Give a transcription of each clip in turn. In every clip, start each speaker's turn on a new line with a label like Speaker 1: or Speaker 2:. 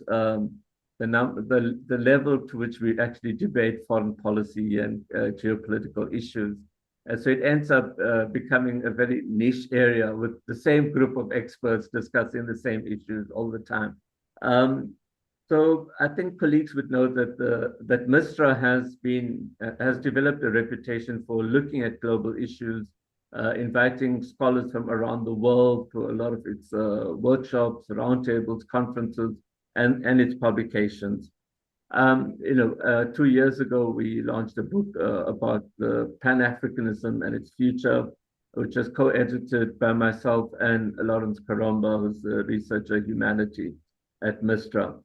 Speaker 1: the level to which we actually debate foreign policy and geopolitical issues. And so it ends up becoming a very niche area with the same group of experts discussing the same issues all the time. So I think colleagues would know that that MISTRA has developed a reputation for looking at global issues, inviting scholars from around the world to a lot of its workshops, roundtables, conferences, and its publications. 2 years ago, we launched a book about the Pan-Africanism and its future, which was co-edited by myself and Lawrence Karomba, who's a researcher humanity at MISTRA.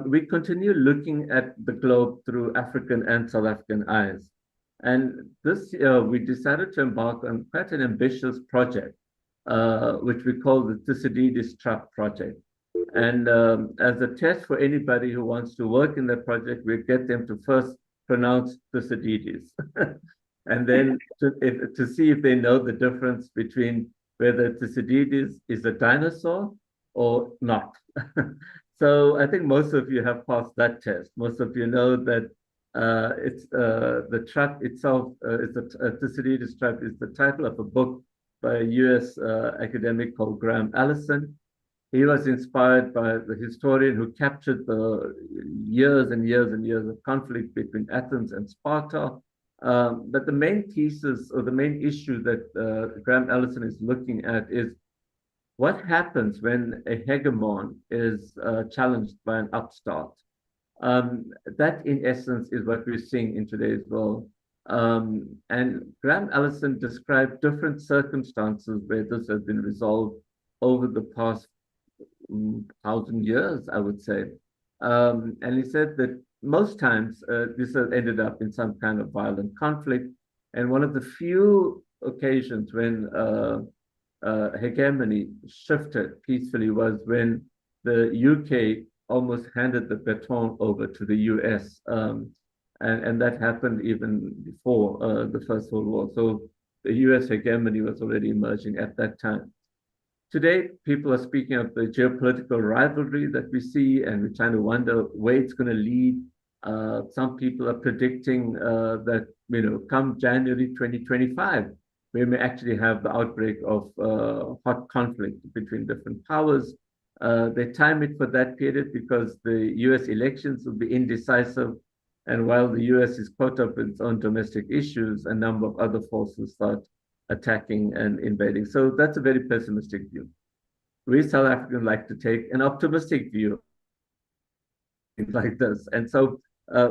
Speaker 1: We continue looking at the globe through African and South African eyes. And this year, we decided to embark on quite an ambitious project, which we call the Thucydides Truck Project. And as a test for anybody who wants to work in that project, we get them to first pronounce Thucydides. And then to see if they know the difference between whether Thucydides is a dinosaur or not. So I think most of you have passed that test. Most of you know that it's the truck itself, Thucydides truck is the title of a book by a US academic called Graham Allison. He was inspired by the historian who captured the years and years and years of conflict between Athens and Sparta. But the main thesis or the main issue that Graham Allison is looking at is what happens when a hegemon is challenged by an upstart. That, in essence, is what we're seeing in today's world. And Graham Allison described different circumstances where this has been resolved over the past 1,000 years, I would say. And he said that most times this has ended up in some kind of violent conflict. And one of the few occasions when hegemony shifted peacefully was when the UK almost handed the baton over to the US. And that happened even before the First World War. So the US hegemony was already emerging at that time. Today, people are speaking of the geopolitical rivalry that we see, and we're trying to wonder where it's going to lead. Some people are predicting that, come January 2025, we may actually have the outbreak of hot conflict between different powers. They time it for that period because the US elections will be indecisive. And while the US is caught up in its own domestic issues, a number of other forces start attacking and invading. So that's a very pessimistic view. We South Africans like to take an optimistic view like this. And so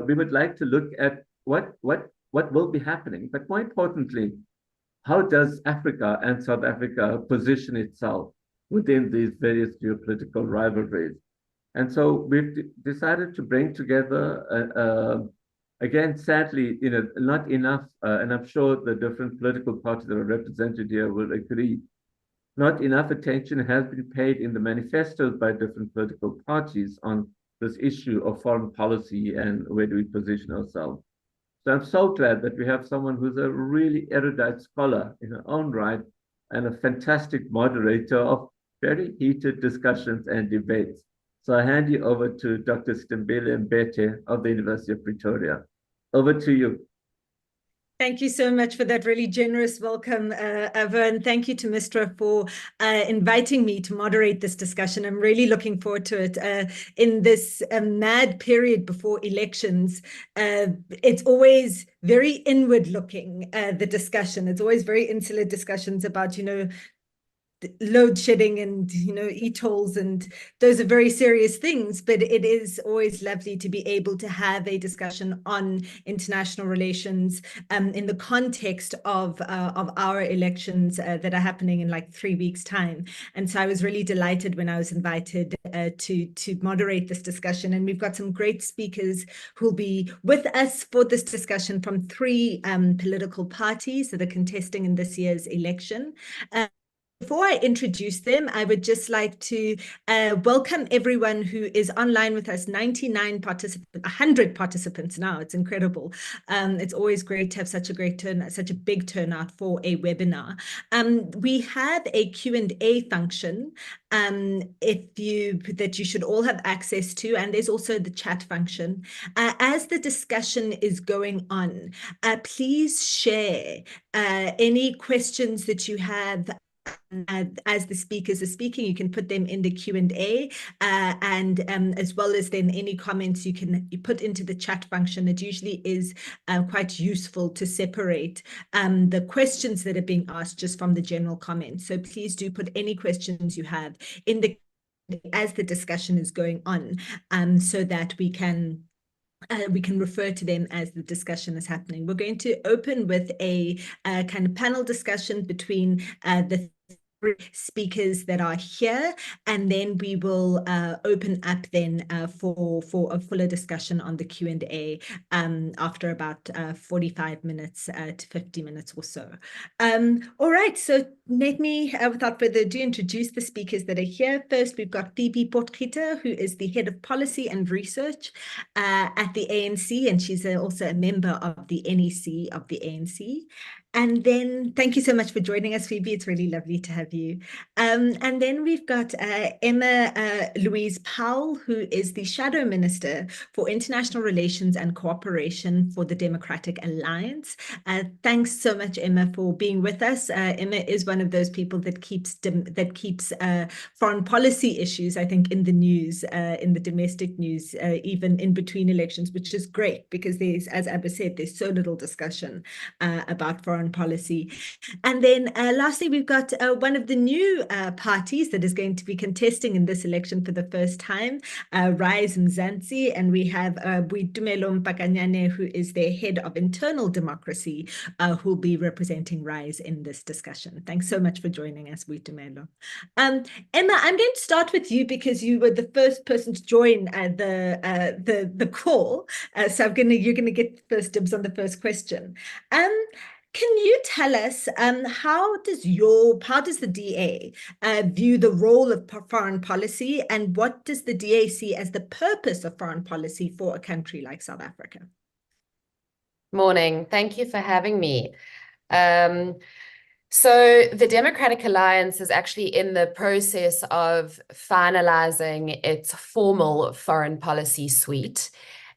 Speaker 1: we would like to look at what will be happening, but more importantly, how does Africa and South Africa position itself within these various geopolitical rivalries? And so we've decided to bring together, again, sadly, not enough, and I'm sure the different political parties that are represented here will agree, not enough attention has been paid in the manifestos by different political parties on this issue of foreign policy and where do we position ourselves. So I'm so glad that we have someone who's a really erudite scholar in her own right and a fantastic moderator of very heated discussions and debates. So I hand you over to Dr. Stimbile Mbete of the University of Pretoria. Over to you.
Speaker 2: Thank you so much for that really generous welcome, Ava, and thank you to MISTRA for inviting me to moderate this discussion. I'm really looking forward to it. In this mad period before elections, it's always very inward-looking, the discussion. It's always very insular discussions about, load shedding and e-tolls, and those are very serious things, but it is always lovely to be able to have a discussion on international relations in the context of our elections that are happening in like 3 weeks' time. And so I was really delighted when I was invited to moderate this discussion, and we've got some great speakers who'll be with us for this discussion from 3 political parties that are contesting in this year's election. Before I introduce them, I would just like to welcome everyone who is online with us, 99 participants, 100 participants now. It's incredible. It's always great to have such a big turnout for a webinar. We have a Q&A function that you should all have access to, and there's also the chat function. As the discussion is going on, please share any questions that you have. As the speakers are speaking, you can put them in the Q&A, and as well as then any comments you put into the chat function. It usually is quite useful to separate the questions that are being asked just from the general comments. So please do put any questions you have in as the discussion is going on, so that we can refer to them as the discussion is happening. We're going to open with a kind of panel discussion between the speakers that are here, and then we will open up then for a fuller discussion on the Q&A after about 45 minutes to 50 minutes or so. All right, so let me, without further ado, introduce the speakers that are here. First, we've got Phoebe Potgieter, who is the Head of Policy and Research at the ANC, and she's also a member of the NEC of the ANC. And then, thank you so much for joining us, Phoebe. It's really lovely to have you. And then we've got Emma Louise Powell, who is the Shadow Minister for International Relations and Cooperation for the Democratic Alliance. Thanks so much, Emma, for being with us. Emma is one of those people that keeps foreign policy issues, I think, in the news, in the domestic news, even in between elections, which is great because there's, as Abba said, there's so little discussion about foreign policy. And then lastly, we've got one of the new parties that is going to be contesting in this election for the first time, Rise Mzansi, and we have Boitumelo Mpakanyane, who is their head of internal democracy, who will be representing Rise in this discussion. Thanks so much for joining us, Boitumelo. Emma, I'm going to start with you because you were the first person to join the call, so you're going to get first dibs on the first question. Can you tell us how does the DA view the role of foreign policy, and what does the DA see as the purpose of foreign policy for a country like South Africa?
Speaker 3: Morning. Thank you for having me. So the Democratic Alliance is actually in the process of finalizing its formal foreign policy suite.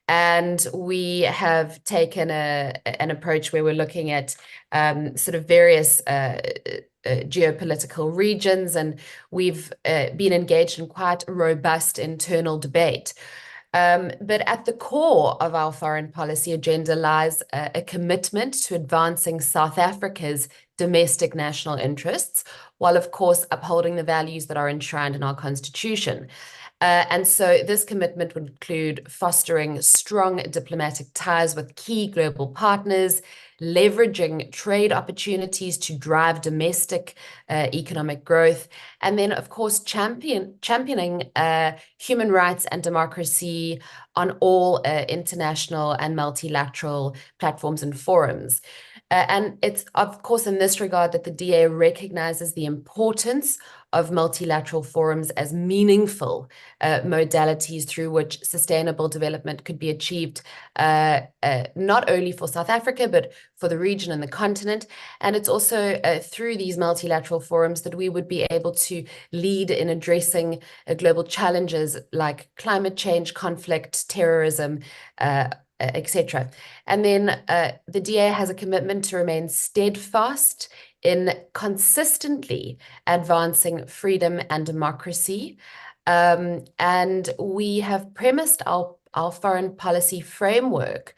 Speaker 3: And we have taken an approach where we're looking at sort of various geopolitical regions, and we've been engaged in quite a robust internal debate. But at the core of our foreign policy agenda lies a commitment to advancing South Africa's domestic national interests, while of course upholding the values that are enshrined in our constitution. And so this commitment would include fostering strong diplomatic ties with key global partners, leveraging trade opportunities to drive domestic economic growth, and then, of course, championing human rights and democracy on all international and multilateral platforms and forums. And it's, of course, in this regard that the DA recognizes the importance of multilateral forums as meaningful modalities through which sustainable development could be achieved, not only for South Africa, but for the region and the continent. And it's also through these multilateral forums that we would be able to lead in addressing global challenges like climate change, conflict, terrorism, etc. And then the DA has a commitment to remain steadfast in consistently advancing freedom and democracy. And we have premised our foreign policy framework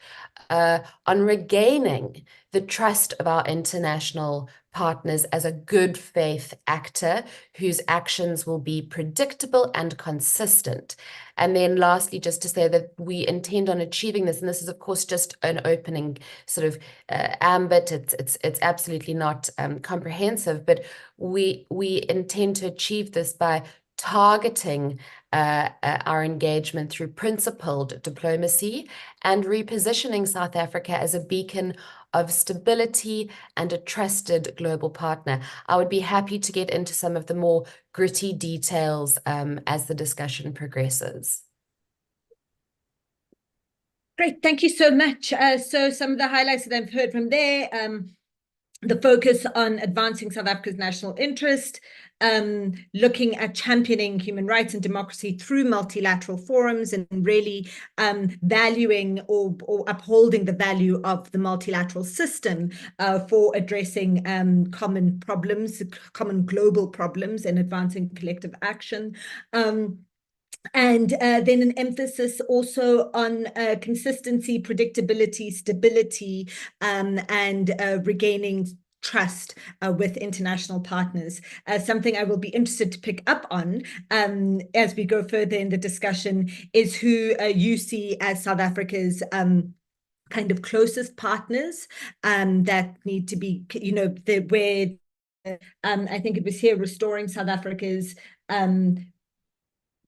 Speaker 3: on regaining the trust of our international partners as a good faith actor whose actions will be predictable and consistent. And then lastly, just to say that we intend on achieving this, and this is of course just an opening sort of ambit, it's absolutely not comprehensive, but we intend to achieve this by targeting our engagement through principled diplomacy and repositioning South Africa as a beacon of stability and a trusted global partner. I would be happy to get into some of the more gritty details as the discussion progresses.
Speaker 2: Great, thank you so much. So some of the highlights that I've heard from there, the focus on advancing South Africa's national interest, looking at championing human rights and democracy through multilateral forums, and really valuing or upholding the value of the multilateral system for addressing common problems, common global problems, and advancing collective action. And then an emphasis also on consistency, predictability, stability, and regaining trust with international partners. Something I will be interested to pick up on as we go further in the discussion is who you see as South Africa's kind of closest partners that need to be, you know, where I think it was here, restoring South Africa's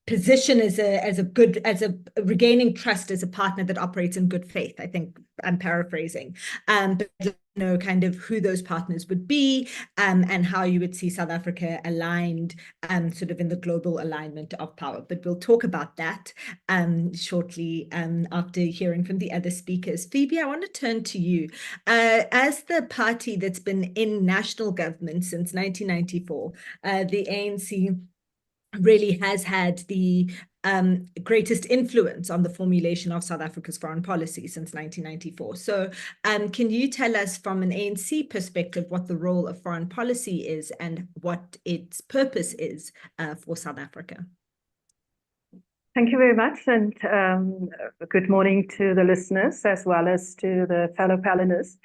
Speaker 2: position as a regaining trust as a partner that operates in good faith. I think I'm paraphrasing, but you know, kind of who those partners would be, and how you would see South Africa aligned, sort of in the global alignment of power. But we'll talk about that shortly after hearing from the other speakers. Phoebe, I want to turn to you. As the party that's been in national government since 1994, the ANC really has had the greatest influence on the formulation of South Africa's foreign policy since 1994. So can you tell us from an ANC perspective what the role of foreign policy is and what its purpose is for South Africa?
Speaker 4: Thank you very much, and good morning to the listeners as well as to the fellow panelists.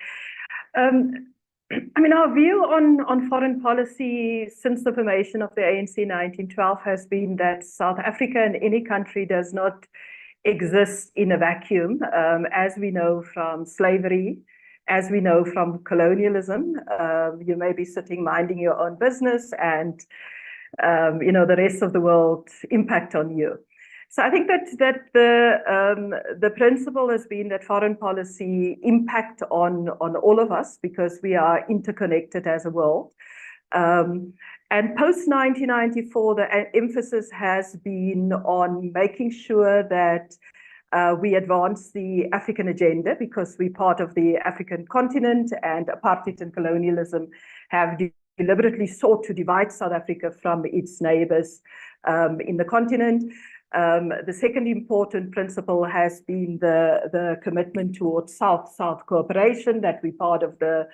Speaker 4: I mean, our view on foreign policy since the formation of the ANC in 1912 has been that South Africa and any country does not exist in a vacuum, as we know from slavery, as we know from colonialism. You may be sitting minding your own business and, you know, the rest of the world impact on you. So I think that the principle has been that foreign policy impact on all of us because we are interconnected as a world. And post-1994, the emphasis has been on making sure that we advance the African agenda because we're part of the African continent, and apartheid and colonialism have deliberately sought to divide South Africa from its neighbors in the continent. The second important principle has been the commitment towards South-South cooperation, that we're part of the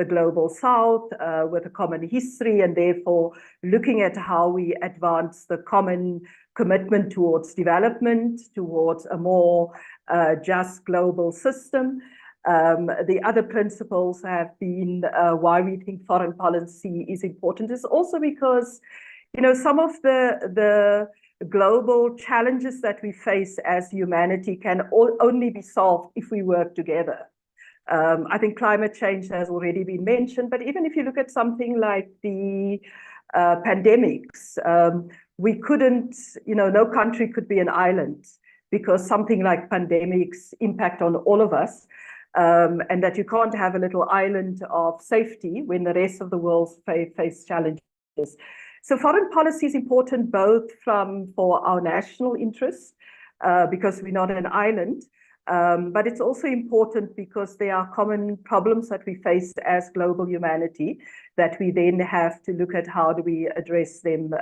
Speaker 4: global South with a common history, and therefore looking at how we advance the common commitment towards development, towards a more just global system. The other principles have been why we think foreign policy is important is also because, you know, some of the global challenges that we face as humanity can only be solved if we work together. I think climate change has already been mentioned, but even if you look at something like the pandemics, we couldn't, you know, no country could be an island because something like pandemics impact on all of us, and that you can't have a little island of safety when the rest of the world face challenges. So foreign policy is important both for our national interests, because we're not an island, but it's also important because there are common problems that we face as global humanity that we then have to look at how do we address them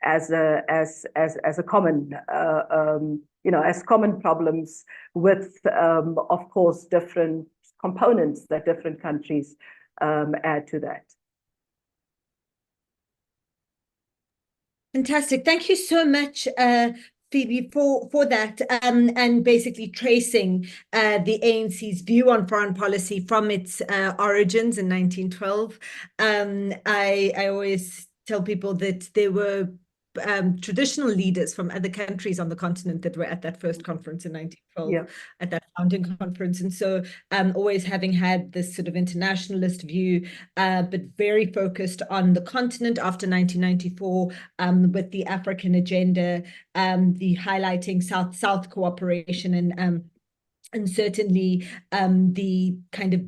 Speaker 4: as a common, you know, as common problems with, of course, different components that different countries add to that.
Speaker 2: Fantastic. Thank you so much, Phoebe, for that, and basically tracing the ANC's view on foreign policy from its origins in 1912. I always tell people that there were traditional leaders from other countries on the continent that were at that first conference in 1912, at that founding conference. And so always having had this sort of internationalist view, but very focused on the continent after 1994, with the African agenda, the highlighting South-South cooperation, and certainly the kind of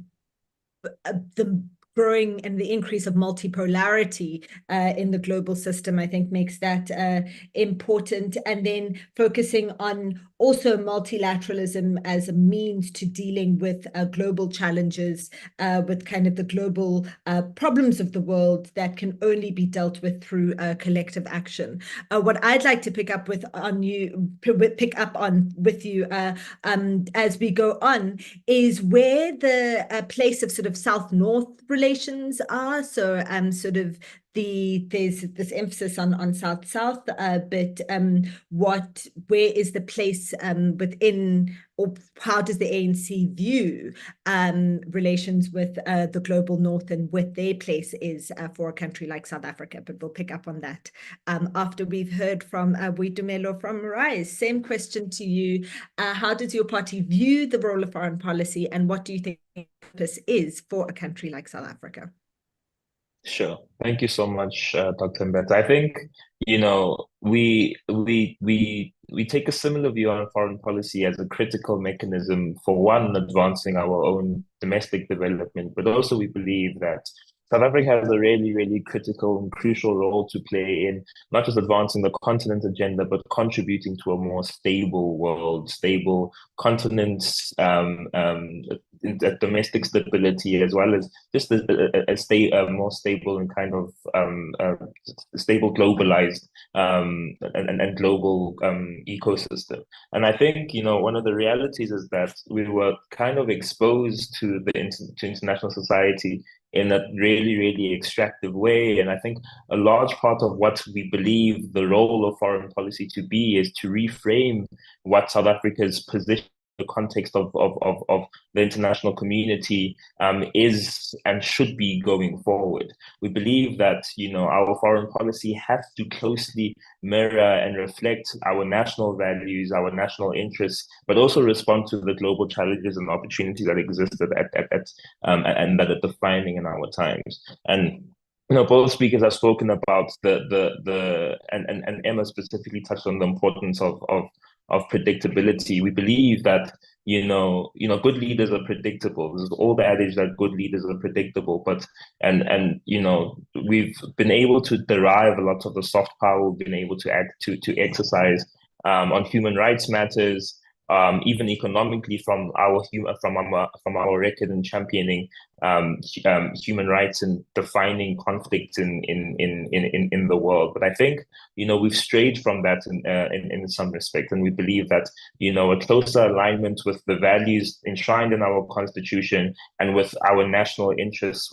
Speaker 2: the growing and the increase of multipolarity in the global system, I think makes that important. And then focusing on also multilateralism as a means to dealing with global challenges, with kind of the global problems of the world that can only be dealt with through collective action. What I'd like to pick up on with you as we go on is where the place of sort of South-North relations are. So sort of there's this emphasis on South-South, but where is the place within, or how does the ANC view relations with the global North, and what their place is for a country like South Africa? But we'll pick up on that after we've heard from Boitumelo from Rise. Same question to you. How does your party view the role of foreign policy, and what do you think the purpose is for a country like South Africa?
Speaker 5: Sure. Thank you so much, Dr. Mbete. I think, we take a similar view on foreign policy as a critical mechanism for, one, advancing our own domestic development, but also we believe that South Africa has a really, really critical and crucial role to play in not just advancing the continent agenda, but contributing to a more stable world, stable continents, domestic stability, as well as just a more stable and kind of stable, globalized and global ecosystem. And I think, one of the realities is that we were kind of exposed to international society in a really, really extractive way. And I think a large part of what we believe the role of foreign policy to be is to reframe what South Africa's position, the context of the international community is and should be going forward. We believe that, our foreign policy has to closely mirror and reflect our national values, our national interests, but also respond to the global challenges and opportunities that exist and that are defining in our times. And both speakers have spoken about and Emma specifically touched on the importance of predictability. We believe that good leaders are predictable. There's all the adage that good leaders are predictable, but we've been able to derive a lot of the soft power we've been able to exercise on human rights matters, even economically from our record in championing human rights and defining conflict in the world. But I think we've strayed from that in some respect, and we believe that a closer alignment with the values enshrined in our constitution and with our national interests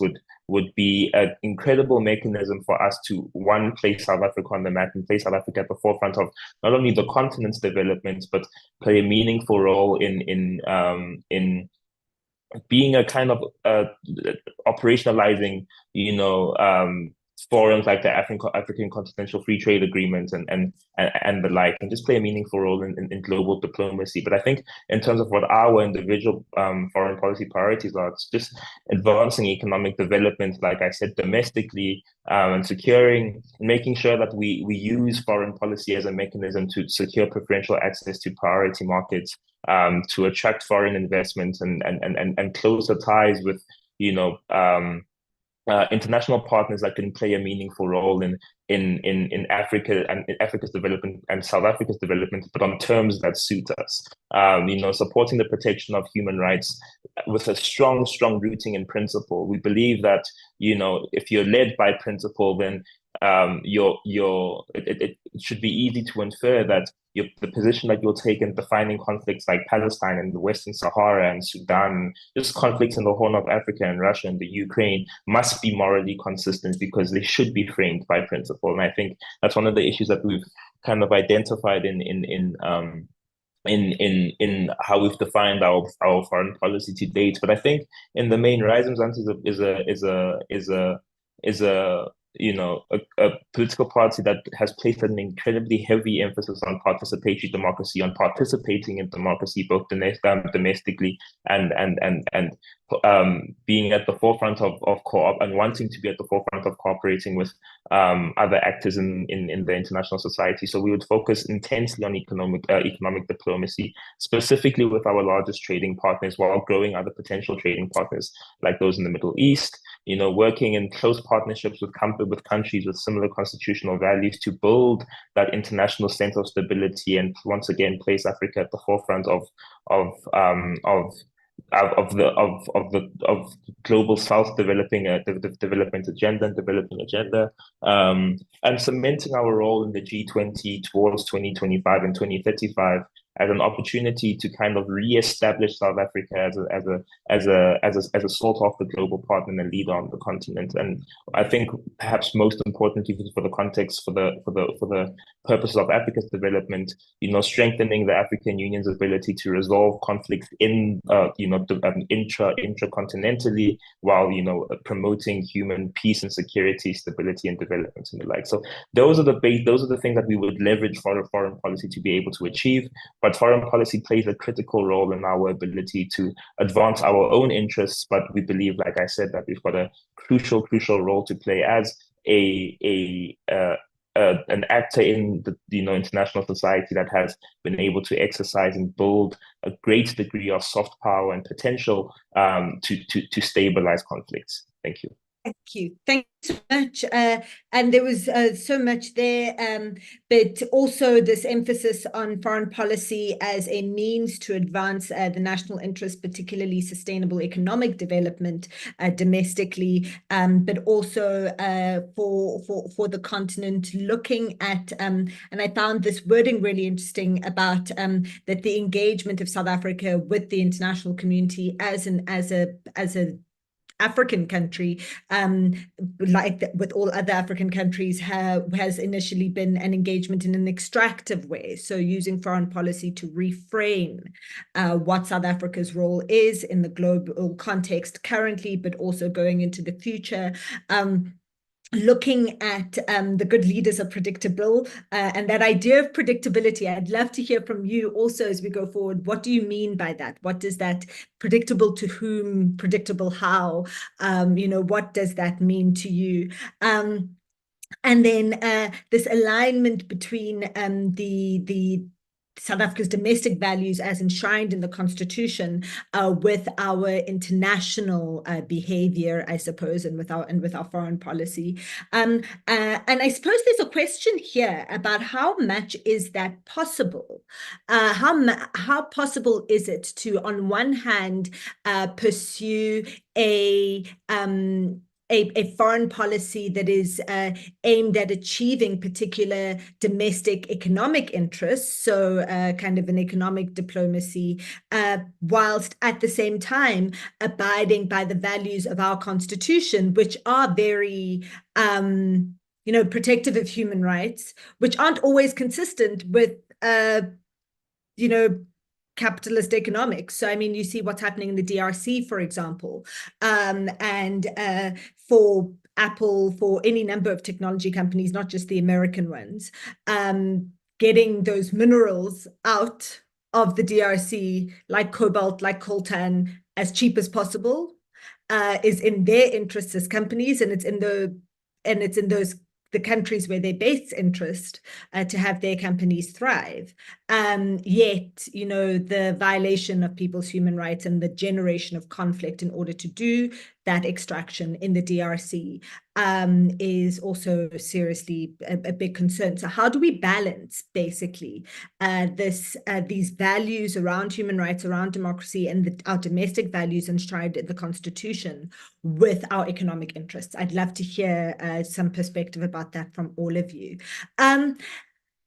Speaker 5: would be an incredible mechanism for us to, one, place South Africa on the map and place South Africa at the forefront of not only the continent's development, but play a meaningful role in being a kind of operationalizing, forums like the African Continental Free Trade Agreement and the like, and just play a meaningful role in global diplomacy. But I think in terms of what our individual foreign policy priorities are, it's just advancing economic development, like I said, domestically, and making sure that we use foreign policy as a mechanism to secure preferential access to priority markets, to attract foreign investment and closer ties with international partners that can play a meaningful role in Africa and in Africa's development and South Africa's development, but on terms that suit us. Supporting the protection of human rights with a strong rooting in principle. We believe that if you're led by principle, then it should be easy to infer that the position that you'll take in defining conflicts like Palestine and the Western Sahara and Sudan, just conflicts in the Horn of Africa and Russia and the Ukraine, must be morally consistent because they should be framed by principle. And I think that's one of the issues that we've kind of identified in how we've defined our foreign policy to date. But I think in the main, Rise Mzansi is a a political party that has placed an incredibly heavy emphasis on participatory democracy, on participating in democracy, both domestically and being at the forefront of co-op and wanting to be at the forefront of cooperating with other actors in the international society. So we would focus intensely on economic diplomacy, specifically with our largest trading partners, while growing other potential trading partners like those in the Middle East. Working in close partnerships with countries with similar constitutional values to build that international sense of stability, and once again place Africa at the forefront of global South development agenda, and cementing our role in the G20 towards 2025 and 2035 as an opportunity to kind of re-establish South Africa as a sort of the global partner and leader on the continent. And I think perhaps most importantly for the context, for the purposes of Africa's development, strengthening the African Union's ability to resolve conflicts in intracontinentally, while promoting human peace and security, stability and development and the like. So those are the things that we would leverage for foreign policy to be able to achieve. But foreign policy plays a critical role in our ability to advance our own interests. But we believe, like I said, that we've got a crucial role to play as an actor in the international society that has been able to exercise and build a great degree of soft power and potential to stabilize conflicts. Thank you.
Speaker 2: Thank you. Thank you so much. And there was so much there, but also this emphasis on foreign policy as a means to advance the national interest, particularly sustainable economic development domestically, but also for the continent, looking at, and I found this wording really interesting about that the engagement of South Africa with the international community as a African country, like with all other African countries, has initially been an engagement in an extractive way. So using foreign policy to reframe what South Africa's role is in the global context currently, but also going into the future. Looking at the good leaders are predictable, and that idea of predictability, I'd love to hear from you also as we go forward. What do you mean by that? What does that predictable to whom, predictable how, what does that mean to you? And then this alignment between the South Africa's domestic values as enshrined in the Constitution with our international behavior, I suppose, and with our foreign policy. And I suppose there's a question here about how much is that possible? How possible is it to, on one hand, pursue a foreign policy that is aimed at achieving particular domestic economic interests, so kind of an economic diplomacy, whilst at the same time abiding by the values of our Constitution, which are very protective of human rights, which aren't always consistent with capitalist economics. So, I mean, you see what's happening in the DRC, for example, and for Apple, for any number of technology companies, not just the American ones, getting those minerals out of the DRC, like cobalt, like coltan, as cheap as possible, is in their interests as companies, and it's in the countries where they base interest to have their companies thrive. Yet, the violation of people's human rights and the generation of conflict in order to do that extraction in the DRC is also seriously a big concern. So how do we balance basically these values around human rights, around democracy, and our domestic values enshrined in the Constitution with our economic interests? I'd love to hear some perspective about that from all of you.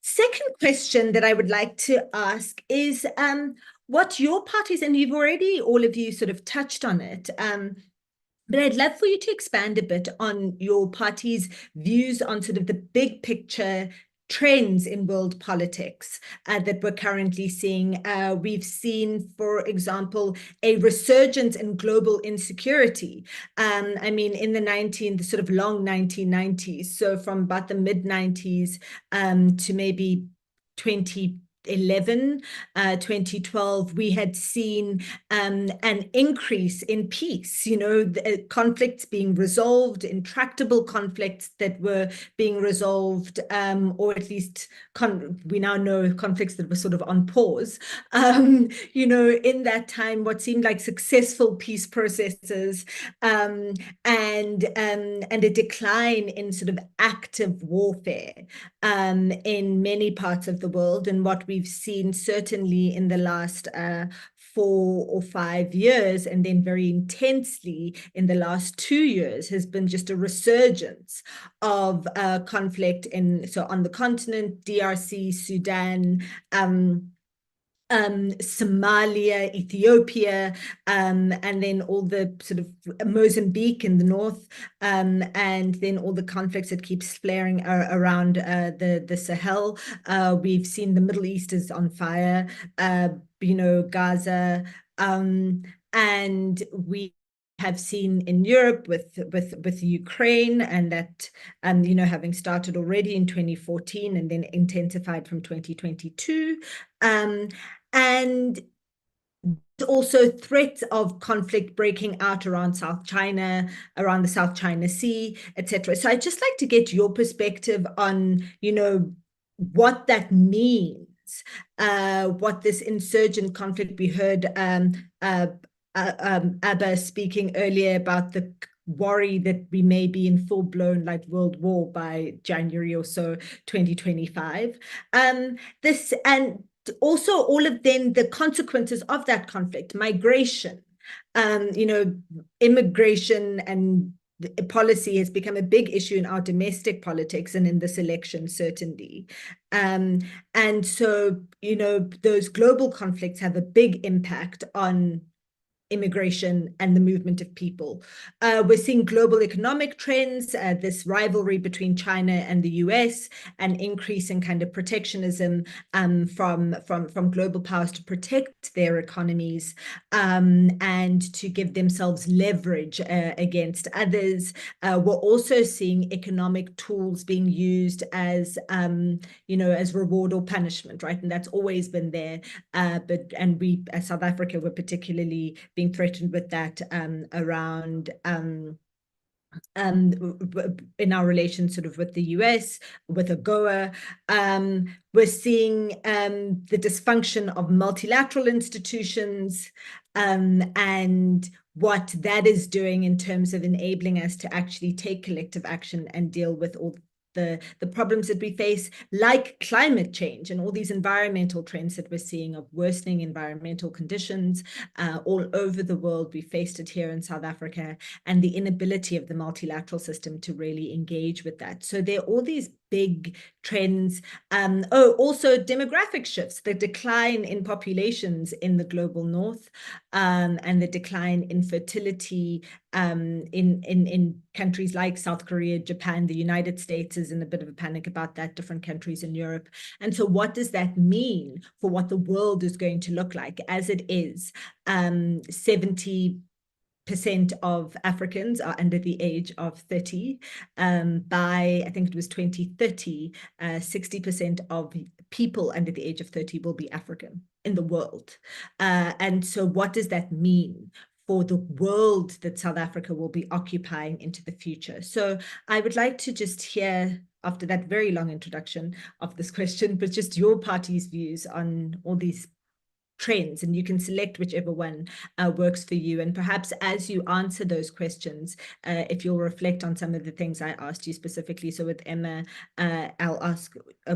Speaker 2: Second question that I would like to ask is what your parties, and you've already, all of you sort of touched on it, but I'd love for you to expand a bit on your party's views on sort of the big picture trends in world politics that we're currently seeing. We've seen, for example, a resurgence in global insecurity. I mean, in the sort of long 1990s, so from about the mid-90s to maybe 2011, 2012, we had seen an increase in peace, the conflicts being resolved, intractable conflicts that were being resolved, or at least we now know conflicts that were sort of on pause. In that time, what seemed like successful peace processes, and a decline in sort of active warfare in many parts of the world. And what we've seen certainly in the last 4 or 5 years, and then very intensely in the last 2 years, has been just a resurgence of conflict on the continent, DRC, Sudan, Somalia, Ethiopia, and then all the sort of Mozambique in the north, and then all the conflicts that keeps flaring around the Sahel. We've seen the Middle East is on fire, Gaza, and we have seen in Europe with Ukraine, and that having started already in 2014 and then intensified from 2022, and also threats of conflict breaking out around South China, around the South China Sea, etc. So I'd just like to get your perspective on what that means, what this insurgent conflict. We heard Abba speaking earlier about the worry that we may be in full-blown like world war by January or so 2025. This, and also all of then the consequences of that conflict, migration, immigration and policy has become a big issue in our domestic politics and in this election, certainly. And so, those global conflicts have a big impact on immigration and the movement of people. We're seeing global economic trends, this rivalry between China and the US, an increase in kind of protectionism from global powers to protect their economies and to give themselves leverage against others. We're also seeing economic tools being used as as reward or punishment, right? And that's always been there. And we, as South Africa, were particularly being threatened with that around in our relation sort of with the US, with AGOA. We're seeing the dysfunction of multilateral institutions and what that is doing in terms of enabling us to actually take collective action and deal with all the problems that we face, like climate change and all these environmental trends that we're seeing of worsening environmental conditions all over the world. We faced it here in South Africa, and the inability of the multilateral system to really engage with that. So there are all these big trends. Also demographic shifts, the decline in populations in the global north, and the decline in fertility in countries like South Korea, Japan. The United States is in a bit of a panic about that, different countries in Europe. And so what does that mean for what the world is going to look like as it is? 70% of Africans are under the age of 30. By, I think it was 2030, 60% of people under the age of 30 will be African in the world. And so what does that mean for the world that South Africa will be occupying into the future? So I would like to just hear, after that very long introduction of this question, but just your party's views on all these trends, and you can select whichever one works for you. And perhaps as you answer those questions, if you'll reflect on some of the things I asked you specifically. So with Emma, I'll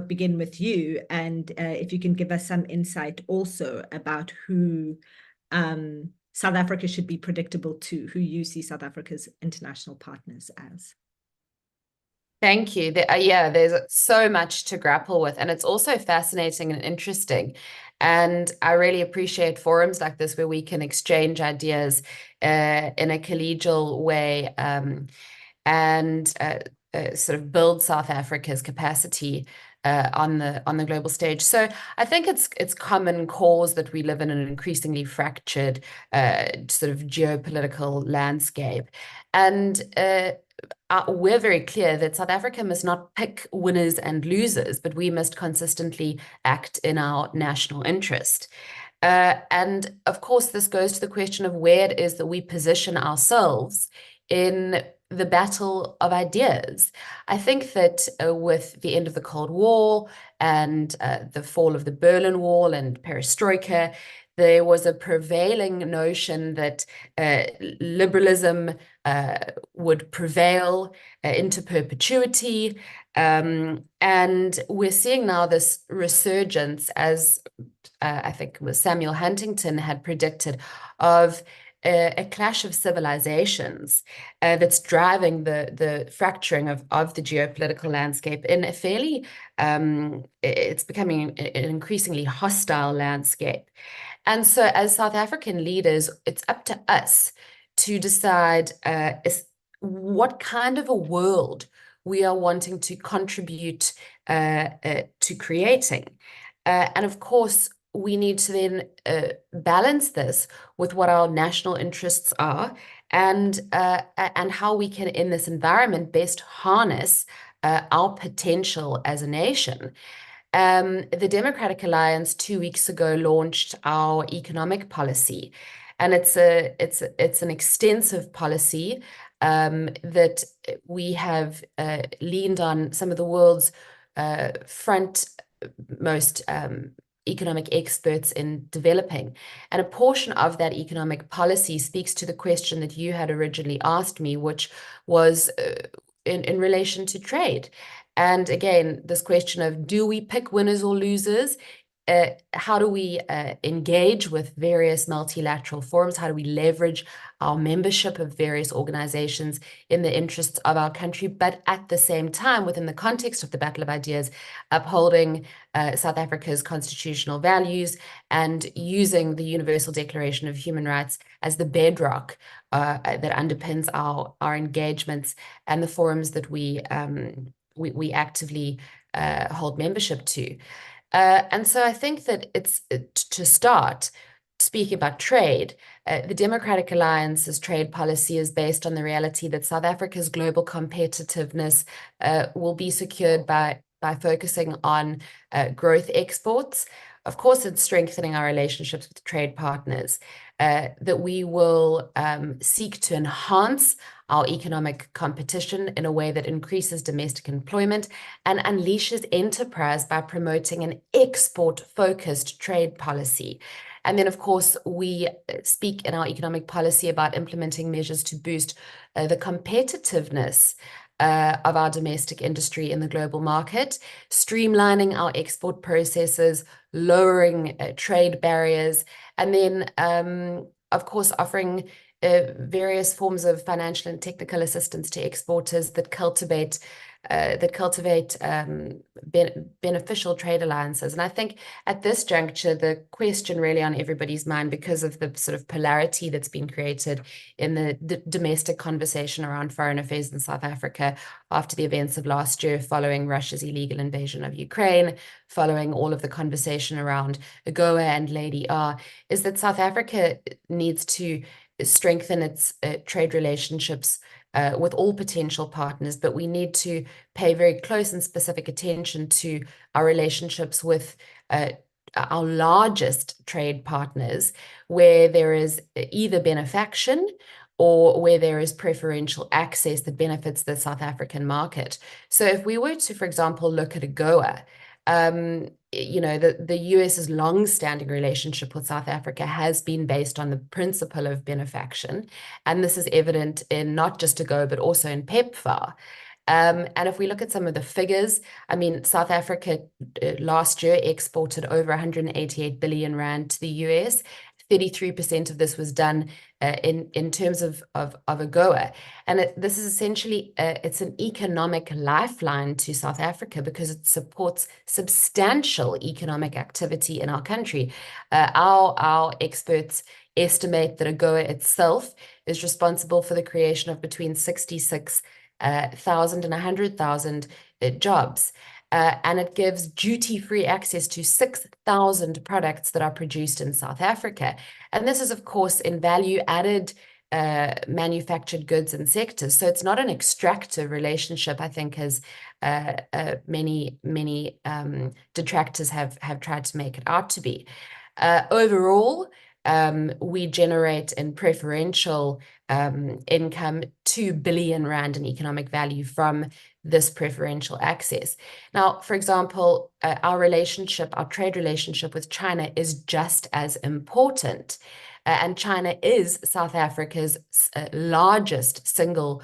Speaker 2: begin with you, and if you can give us some insight also about who South Africa should be predictable to, who you see South Africa's international partners as.
Speaker 3: Thank you. Yeah, there's so much to grapple with, and it's also fascinating and interesting. And I really appreciate forums like this where we can exchange ideas in a collegial way and sort of build South Africa's capacity on the global stage. So I think it's common cause that we live in an increasingly fractured sort of geopolitical landscape, and we're very clear that South Africa must not pick winners and losers, but we must consistently act in our national interest. And of course, this goes to the question of where it is that we position ourselves in the battle of ideas. I think that with the end of the Cold War and the fall of the Berlin Wall and perestroika, there was a prevailing notion that liberalism would prevail into perpetuity. And we're seeing now this resurgence, as I think it was Samuel Huntington had predicted, of a clash of civilizations that's driving the fracturing of the geopolitical landscape in a fairly, it's becoming an increasingly hostile landscape. And so as South African leaders, it's up to us to decide what kind of a world we are wanting to contribute to creating. And of course, we need to then balance this with what our national interests are, and how we can, in this environment, best harness our potential as a nation. The Democratic Alliance 2 weeks ago launched our economic policy, and it's an extensive policy that we have leaned on some of the world's most economic experts in developing. And a portion of that economic policy speaks to the question that you had originally asked me, which was in relation to trade. And again, this question of, do we pick winners or losers? How do we engage with various multilateral forums? How do we leverage our membership of various organizations in the interests of our country, but at the same time, within the context of the battle of ideas, upholding South Africa's constitutional values and using the Universal Declaration of Human Rights as the bedrock that underpins our engagements and the forums that we actively hold membership to. And so I think that it's to start speaking about trade. The Democratic Alliance's trade policy is based on the reality that South Africa's global competitiveness will be secured by focusing on growth exports. Of course, it's strengthening our relationships with trade partners, that we will seek to enhance our economic competition in a way that increases domestic employment and unleashes enterprise by promoting an export-focused trade policy. And then, of course, we speak in our economic policy about implementing measures to boost the competitiveness of our domestic industry in the global market, streamlining our export processes, lowering trade barriers, and then, of course, offering various forms of financial and technical assistance to exporters that cultivate beneficial trade alliances. And I think at this juncture, the question really on everybody's mind, because of the sort of polarity that's been created in the domestic conversation around foreign affairs in South Africa after the events of last year, following Russia's illegal invasion of Ukraine, following all of the conversation around AGOA and Lady R, is that South Africa needs to strengthen its trade relationships with all potential partners, but we need to pay very close and specific attention to our relationships with our largest trade partners, where there is either benefaction or where there is preferential access that benefits the South African market. So if we were to, for example, look at AGOA, you know, the US's long-standing relationship with South Africa has been based on the principle of benefaction. And this is evident in not just AGOA, but also in PEPFAR. And if we look at some of the figures, I mean, South Africa last year exported over 188 billion rand to the US. 33% of this was done in terms of AGOA. And this is essentially, it's an economic lifeline to South Africa because it supports substantial economic activity in our country. Our experts estimate that AGOA itself is responsible for the creation of between 66,000 and 100,000 jobs. and it gives duty-free access to 6,000 products that are produced in South Africa. And this is, of course, in value-added manufactured goods and sectors. So it's not an extractive relationship, I think, as many detractors have tried to make it out to be. Overall, we generate in preferential income 2 billion rand in economic value from this preferential access. Now, for example, our trade relationship with China is just as important. And China is South Africa's largest single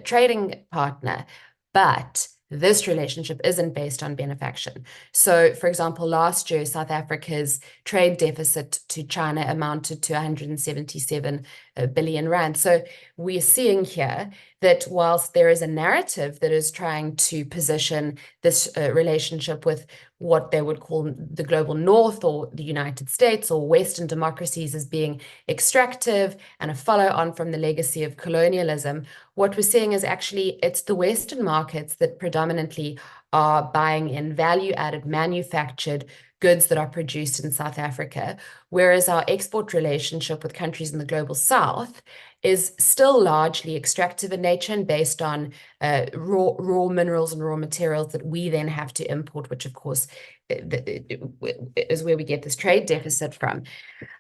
Speaker 3: trading partner, but this relationship isn't based on benefaction. So, for example, last year, South Africa's trade deficit to China amounted to 177 billion rand. So we're seeing here that whilst there is a narrative that is trying to position this relationship with what they would call the global north or the United States or Western democracies as being extractive and a follow-on from the legacy of colonialism, what we're seeing is actually it's the Western markets that predominantly are buying in value-added manufactured goods that are produced in South Africa, whereas our export relationship with countries in the global south is still largely extractive in nature and based on raw minerals and raw materials that we then have to import, which of course is where we get this trade deficit from.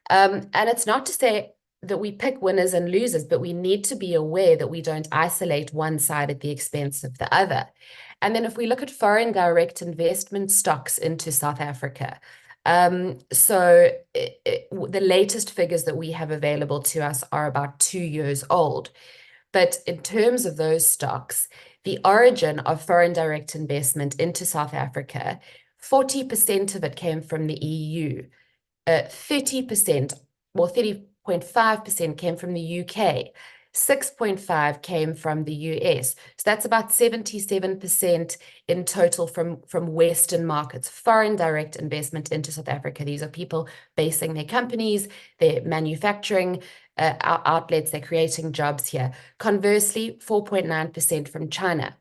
Speaker 3: And it's not to say that we pick winners and losers, but we need to be aware that we don't isolate one side at the expense of the other. And then if we look at foreign direct investment stocks into South Africa, the latest figures that we have available to us are about 2 years old. But in terms of those stocks, the origin of foreign direct investment into South Africa, 40% of it came from the EU, 30%, well, 30.5% came from the UK, 6.5% came from the US. So that's about 77% in total from Western markets, foreign direct investment into South Africa. These are people basing their companies, their manufacturing outlets, they're creating jobs here. Conversely, 4.9% from China.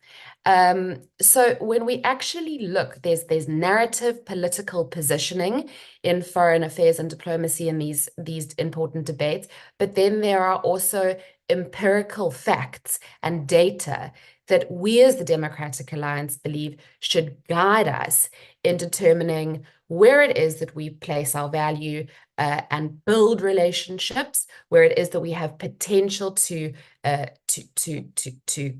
Speaker 3: So when we actually look, there's narrative political positioning in foreign affairs and diplomacy in these important debates, but then there are also empirical facts and data that we as the Democratic Alliance believe should guide us in determining where it is that we place our value and build relationships, where it is that we have potential to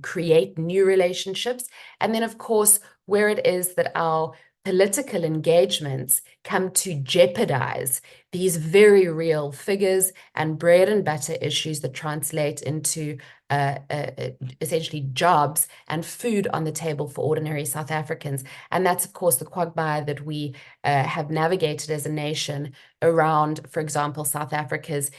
Speaker 3: create new relationships, and then of course where it is that our political engagements come to jeopardize these very real figures and bread and butter issues that translate into essentially jobs and food on the table for ordinary South Africans. And that's, of course, the quagmire that we have navigated as a nation around, for example, South Africa's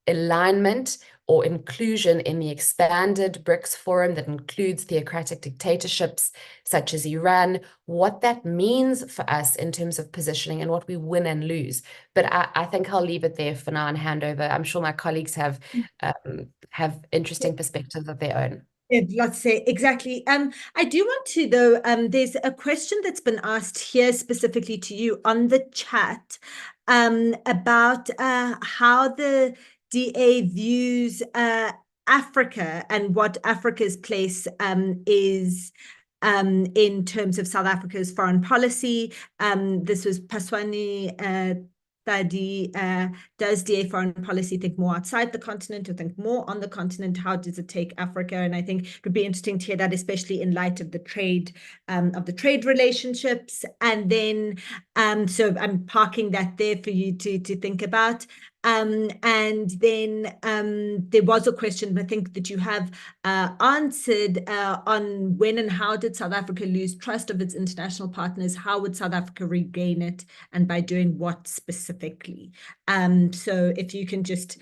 Speaker 3: alignment or inclusion in the expanded BRICS forum that includes theocratic dictatorships such as Iran, what that means for us in terms of positioning and what we win and lose. But I think I'll leave it there for now and hand over. I'm sure my colleagues have interesting perspectives of their own.
Speaker 2: Let's say exactly. I do want to, though, there's a question that's been asked here specifically to you on the chat about how the DA views Africa and what Africa's place is in terms of South Africa's foreign policy. This was Paswani does DA foreign policy think more outside the continent or think more on the continent? How does it take Africa? And I think it would be interesting to hear that, especially in light of the trade relationships. And then, so I'm parking that there for you to think about. And then there was a question, I think, that you have answered on when and how did South Africa lose trust of its international partners? How would South Africa regain it? And by doing what specifically? So if you can just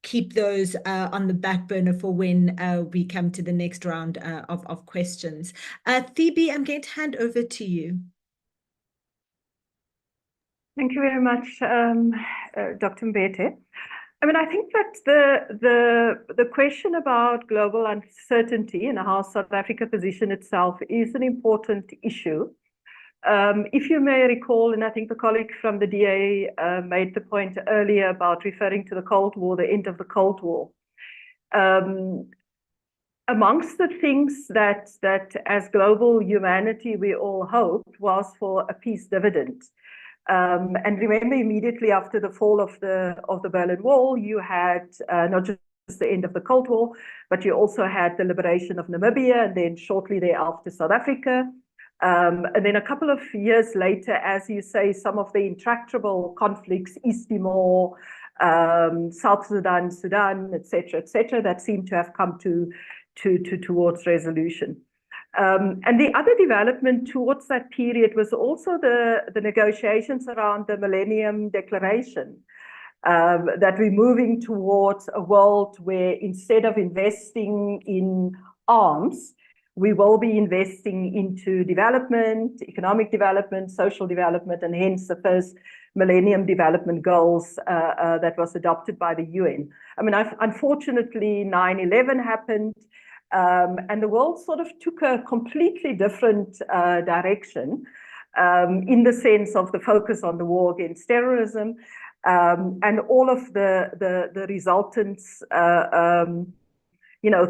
Speaker 2: keep those on the back burner for when we come to the next round of questions. Phoebe, I'm going to hand over to you.
Speaker 4: Thank you very much, Dr. Mbete. I mean, I think that the question about global uncertainty and how South Africa positions itself is an important issue, If you may recall, and I think the colleague from the DA made the point earlier about referring to the Cold War, the end of the Cold War. Amongst the things that as global humanity we all hoped was for a peace dividend. And remember, immediately after the fall of the Berlin Wall, you had not just the end of the Cold War, but you also had the liberation of Namibia, and then shortly thereafter South Africa. And then a couple of years later, as you say, some of the intractable conflicts, East Timor, South Sudan, et cetera, that seem to have come towards resolution. And the other development towards that period was also the negotiations around the Millennium Declaration, that we're moving towards a world where instead of investing in arms, we will be investing into development, economic development, social development, and hence the first Millennium Development Goals that was adopted by the UN. I mean, unfortunately, 9/11 happened, and the world sort of took a completely different direction in the sense of the focus on the war against terrorism and all of the resultants,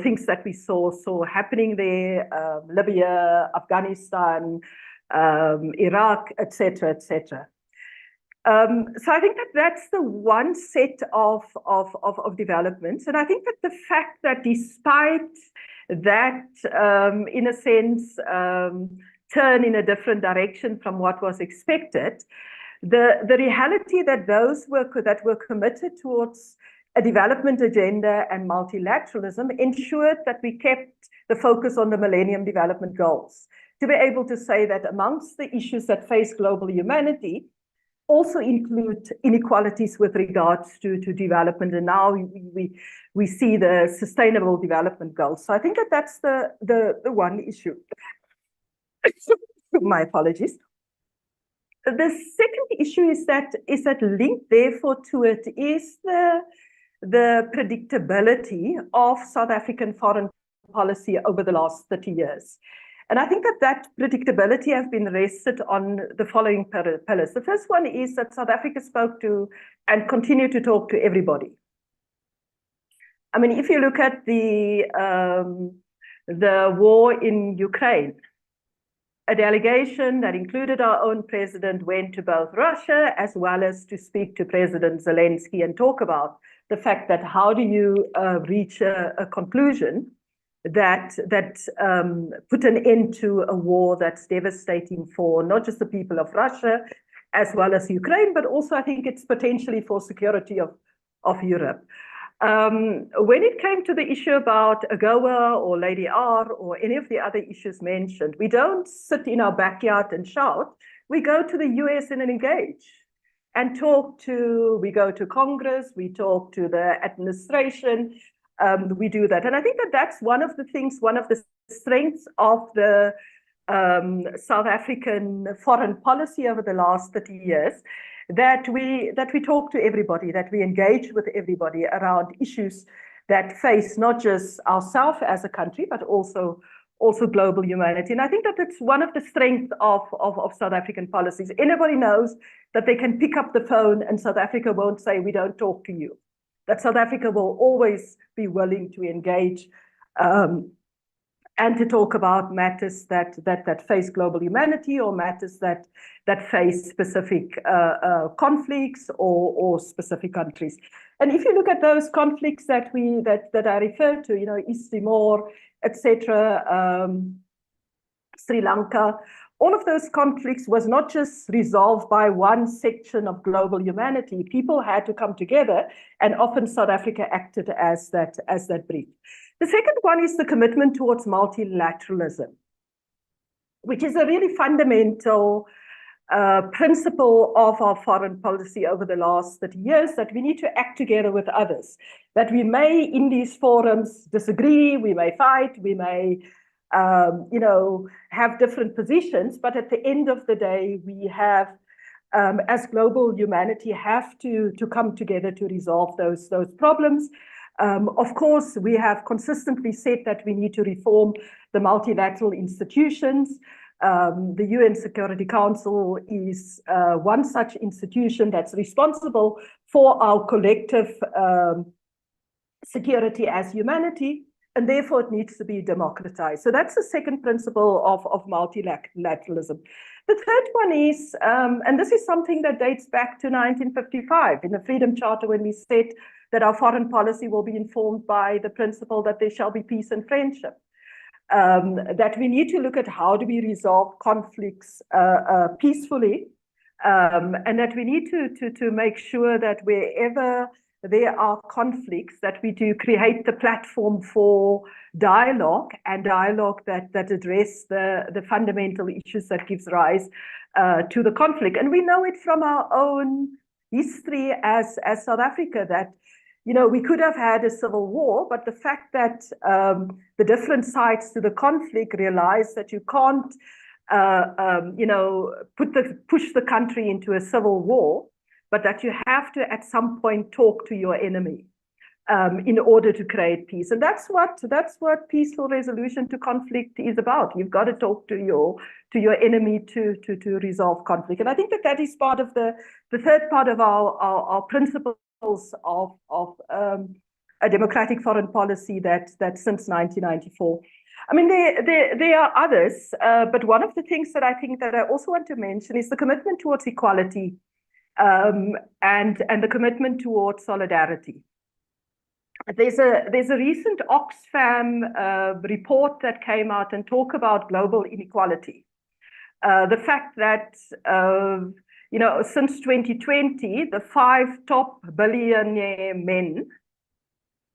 Speaker 4: things that we saw happening there, Libya, Afghanistan, Iraq, et cetera, et cetera. So I think that's the one set of developments. And I think that the fact that despite that, in a sense, turn in a different direction from what was expected, the reality that those that were committed towards a development agenda and multilateralism ensured that we kept the focus on the Millennium Development Goals, to be able to say that amongst the issues that face global humanity also include inequalities with regards to development. And now we see the Sustainable Development Goals. So I think that's the one issue. My apologies. The second issue is that linked therefore to it is the predictability of South African foreign policy over the last 30 years. And I think that predictability has been rested on the following pillars. The first one is that South Africa spoke to and continue to talk to everybody. I mean, if you look at the war in Ukraine, a delegation that included our own president went to both Russia as well as to speak to President Zelensky and talk about the fact that how do you reach a conclusion that put an end to a war that's devastating for not just the people of Russia as well as Ukraine, but also I think it's potentially for security of Europe. When it came to the issue about AGOA or Lady R or any of the other issues mentioned, we don't sit in our backyard and shout. We go to the US and engage and we go to Congress, we talk to the administration, we do that. And I think that's one of the things, one of the strengths of the South African foreign policy over the last 30 years, that we talk to everybody, that we engage with everybody around issues that face not just ourselves as a country, but also global humanity. And I think that's one of the strengths of South African policies. Anybody knows that they can pick up the phone and South Africa won't say, we don't talk to you. That South Africa will always be willing to engage and to talk about matters that face global humanity or matters that face specific conflicts or specific countries. And if you look at those conflicts that I referred to, East Timor, etc., Sri Lanka, all of those conflicts was not just resolved by one section of global humanity. People had to come together, and often South Africa acted as that bridge. The second one is the commitment towards multilateralism, which is a really fundamental principle of our foreign policy over the last 30 years, that we need to act together with others, that we may in these forums disagree, we may fight, we may have different positions, but at the end of the day, we have, as global humanity, have to come together to resolve those problems. Of course, we have consistently said that we need to reform the multilateral institutions. The UN Security Council is one such institution that's responsible for our collective security as humanity, and therefore it needs to be democratized. So that's the second principle of multilateralism. The third one is, and this is something that dates back to 1955 in the Freedom Charter, when we said that our foreign policy will be informed by the principle that there shall be peace and friendship. That we need to look at how do we resolve conflicts peacefully, and that we need to make sure that wherever there are conflicts, that we do create the platform for dialogue, and dialogue that address the fundamental issues that gives rise to the conflict. And we know it from our own history as South Africa, that we could have had a civil war, but the fact that the different sides to the conflict realized that you can't, push the country into a civil war, but that you have to at some point talk to your enemy in order to create peace. And that's what peaceful resolution to conflict is about. You've got to talk to your enemy to resolve conflict. And I think that is part of the third part of our principles of a democratic foreign policy that since 1994. I mean, there are others, but one of the things that I think that I also want to mention is the commitment towards equality, and the commitment towards solidarity. There's a recent Oxfam report that came out and talk about global inequality. The fact that since 2020, the 5 top billionaire men,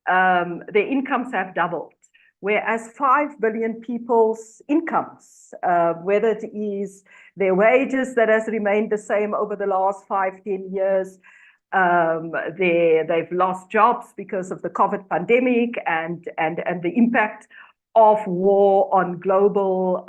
Speaker 4: their incomes have doubled, whereas 5 billion people's incomes, whether it is their wages that has remained the same over the last 5-10 years, they've lost jobs because of the COVID pandemic and the impact of war on global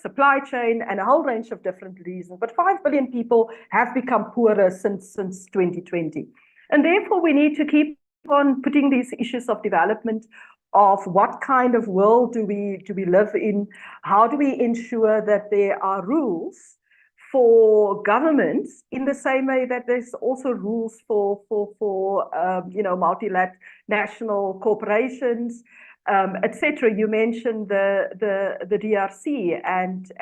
Speaker 4: supply chain and a whole range of different reasons. But 5 billion people have become poorer since 2020. And therefore, we need to keep on putting these issues of development, of what kind of world do we live in? How do we ensure that there are rules for governments in the same way that there's also rules for multinational corporations, etc. You mentioned the DRC and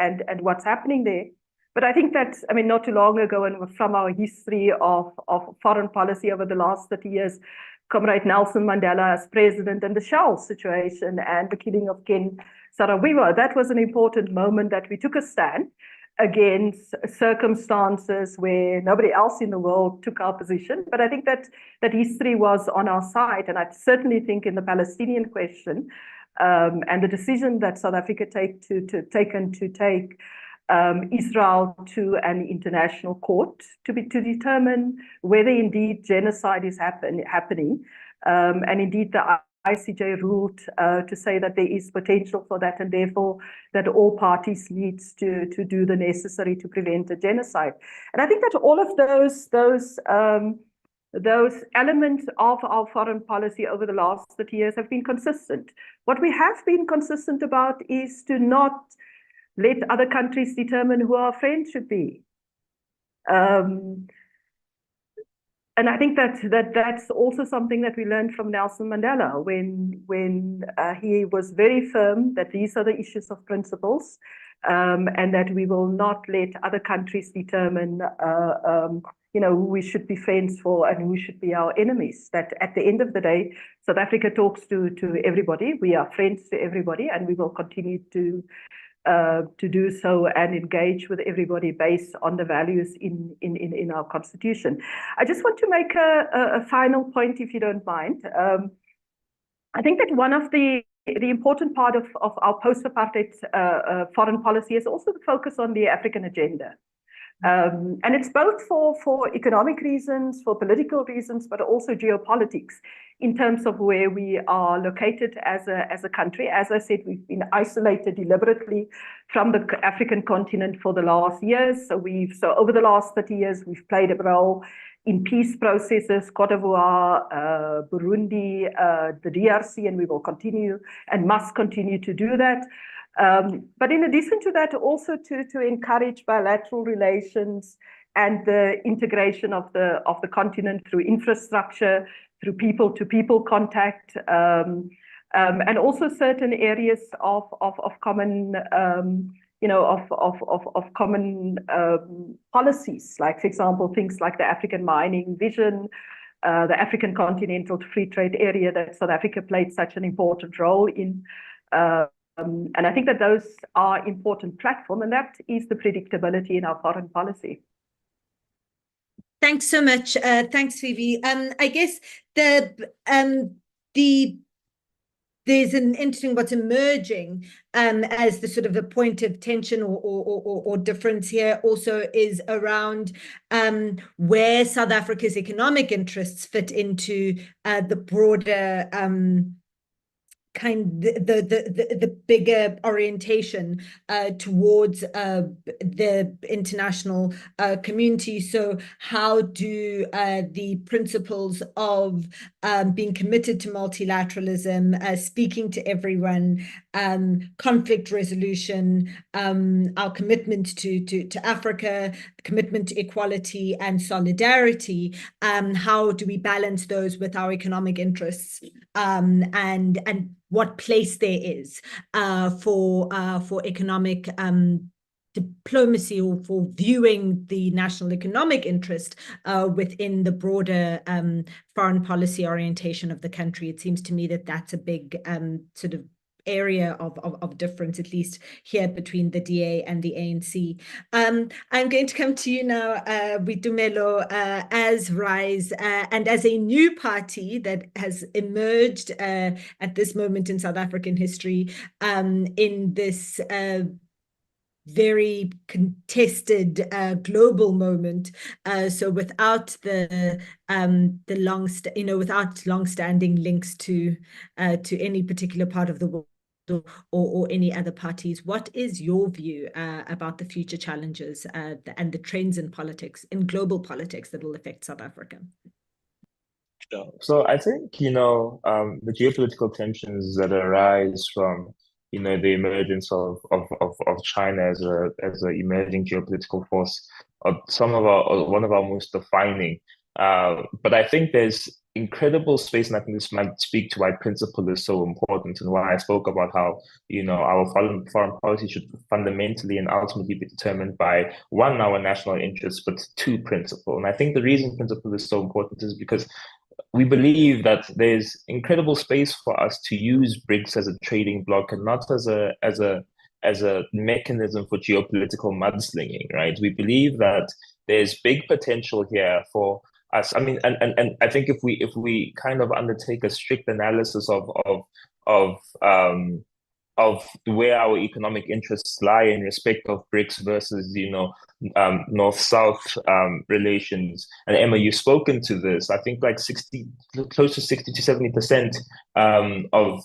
Speaker 4: what's happening there. But I think that, not too long ago, and from our history of foreign policy over the last 30 years, Comrade Nelson Mandela as president, and the Shell situation and the killing of Ken Saro-Wiwa, that was an important moment that we took a stand against circumstances where nobody else in the world took our position. But I think that history was on our side. And I certainly think in the Palestinian question, and the decision that South Africa take Israel to an international court to determine whether indeed genocide is happening. And indeed the ICJ ruled to say that there is potential for that, and therefore that all parties needs to do the necessary to prevent a genocide. And I think that all of those elements of our foreign policy over the last 30 years have been consistent. What we have been consistent about is to not let other countries determine who our friends should be. And I think that's also something that we learned from Nelson Mandela when he was very firm that these are the issues of principles, and that we will not let other countries determine who we should be friends for and who should be our enemies. That at the end of the day, South Africa talks to everybody. We are friends to everybody, and we will continue to do so and engage with everybody based on the values in our constitution. I just want to make a final point, if you don't mind. I think that one of the important part of our post-apartheid foreign policy is also the focus on the African agenda. And it's both for economic reasons, for political reasons, but also geopolitics in terms of where we are located as a country. As I said, we've been isolated deliberately from the African continent for the last years. So over the last 30 years, we've played a role in peace processes, Cote d'Ivoire, Burundi, the DRC, and we will continue and must continue to do that. But in addition to that, also to encourage bilateral relations and the integration of the continent through infrastructure, through people-to-people contact, and also certain areas of common, of common policies, like, for example, things like the African mining vision, the African continental free trade area that South Africa played such an important role in. And I think that those are important platforms, and that is the predictability in our foreign policy.
Speaker 2: Thanks so much. Thanks, Phoebe. I guess there's an interesting what's emerging as the sort of a point of tension or difference here also is around where South Africa's economic interests fit into the broader the bigger orientation towards the international community. So how do the principles of being committed to multilateralism, speaking to everyone, conflict resolution, our commitment to Africa, commitment to equality and solidarity, how do we balance those with our economic interests, and what place there is for economic diplomacy, or for viewing the national economic interest within the broader foreign policy orientation of the country. It seems to me that that's a big sort of area of difference, at least here, between the DA and the ANC. I'm going to come to you now, Boitumelo, as RISE, and as a new party that has emerged at this moment in South African history, in this very contested global moment. So without without long-standing links to any particular part of the world or any other parties, what is your view about the future challenges and the trends in politics, in global politics, that will affect South Africa?
Speaker 5: Sure. So I think, the geopolitical tensions that arise from, the emergence of China as an emerging geopolitical force are one of our most defining. But I think there's incredible space, and I think this might speak to why principle is so important, and why I spoke about how, our foreign policy should fundamentally and ultimately be determined by, one, our national interests, but two, principle. And I think the reason principle is so important is because we believe that there's incredible space for us to use BRICS as a trading bloc, and not as a mechanism for geopolitical mudslinging, right? We believe that there's big potential here for us. I mean, and I think if we kind of undertake a strict analysis of where our economic interests lie in respect of BRICS versus, North-South relations. And Emma, you've spoken to this. I think like close to 60 to 70% of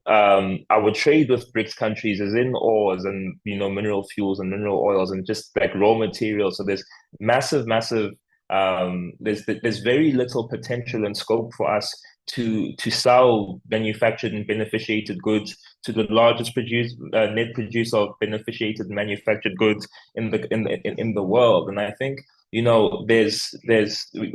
Speaker 5: our trade with BRICS countries is in ores and, mineral fuels and mineral oils and just like raw materials. So there's massive, there's very little potential and scope for us to sell manufactured and beneficiated goods to the largest net producer of beneficiated manufactured goods in the world. And I think, we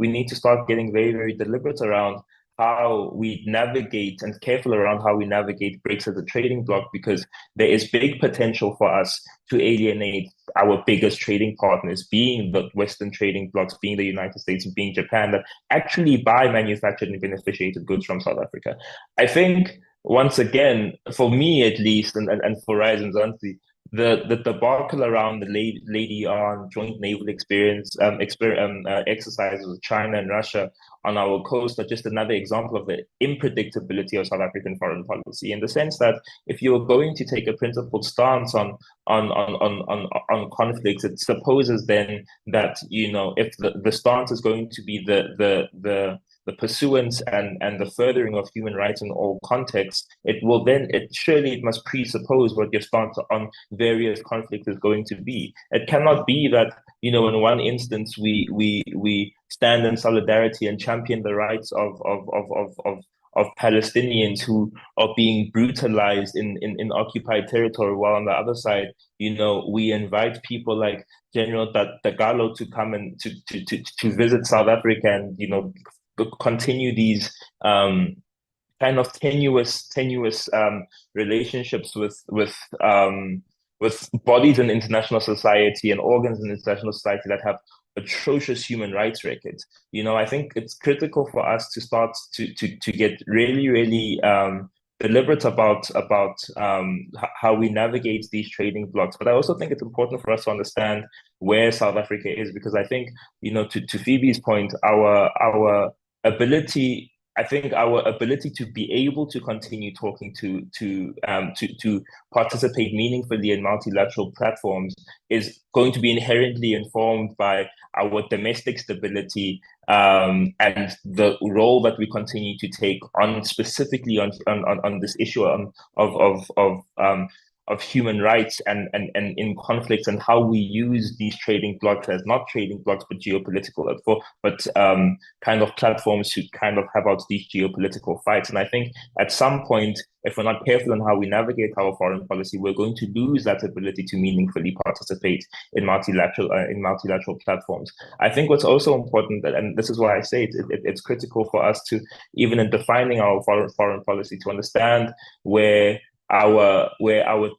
Speaker 5: need to start getting very, very deliberate around how we navigate and careful around how we navigate BRICS as a trading bloc, because there is big potential for us to alienate our biggest trading partners, being the Western trading blocs, being the United States and being Japan, that actually buy manufactured and beneficiated goods from South Africa. I think, once again, for me at least, and for RISE and Zansi, the debacle around the Lady on joint naval exercises with China and Russia on our coast are just another example of the unpredictability of South African foreign policy, in the sense that if you're going to take a principled stance on conflicts, it supposes then that, if the stance is going to be the pursuance and the furthering of human rights in all contexts, it must presuppose what your stance on various conflicts is going to be. It cannot be that, in one instance we stand in solidarity and champion the rights of Palestinians who are being brutalized in occupied territory, while on the other side, we invite people like General Dagalo to come and to visit South Africa and continue these kind of tenuous relationships with bodies in international society and organs in international society that have atrocious human rights records. I think it's critical for us to start to get really, really deliberate about how we navigate these trading blocks. But I also think it's important for us to understand where South Africa is, because I think, to Phoebe's point, our ability to be able to continue talking to participate meaningfully in multilateral platforms is going to be inherently informed by our domestic stability and the role that we continue to take on specifically on this issue of human rights and in conflicts, and how we use these trading blocks as not trading blocks but geopolitical, but kind of platforms to kind of have out these geopolitical fights. And I think at some point, if we're not careful in how we navigate our foreign policy, we're going to lose that ability to meaningfully participate in multilateral platforms. I think what's also important, and this is why I say it's critical for us to, even in defining our foreign policy, to understand where our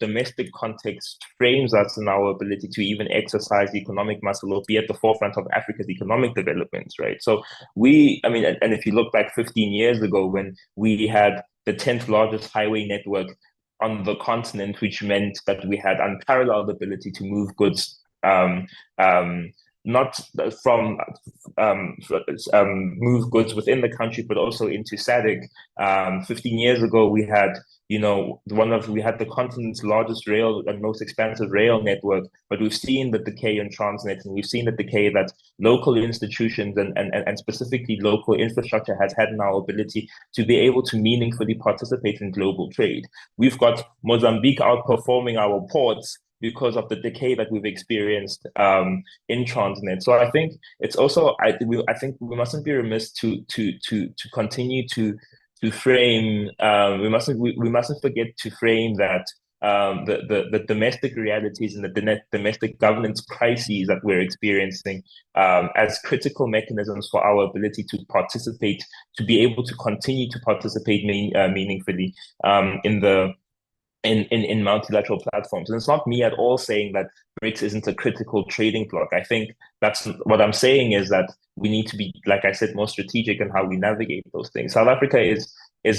Speaker 5: domestic context frames us in our ability to even exercise economic muscle or be at the forefront of Africa's economic developments, right? So and if you look back 15 years ago, when we had the 10th largest highway network on the continent, which meant that we had unparalleled ability to move goods, not from move goods within the country, but also into SADC. 15 years ago, we had the continent's largest rail and most expansive rail network, but we've seen the decay in Transnet, and we've seen the decay that local institutions and specifically local infrastructure has had in our ability to be able to meaningfully participate in global trade. We've got Mozambique outperforming our ports because of the decay that we've experienced in Transnet. So I think it's also, I think we mustn't be remiss to continue to frame. We mustn't forget to frame that the domestic realities and the domestic governance crises that we're experiencing as critical mechanisms for our ability to participate, to be able to continue to participate meaningfully in multilateral platforms. And it's not me at all saying that BRICS isn't a critical trading bloc. I think that's what I'm saying, is that we need to be, like I said, more strategic in how we navigate those things. South Africa is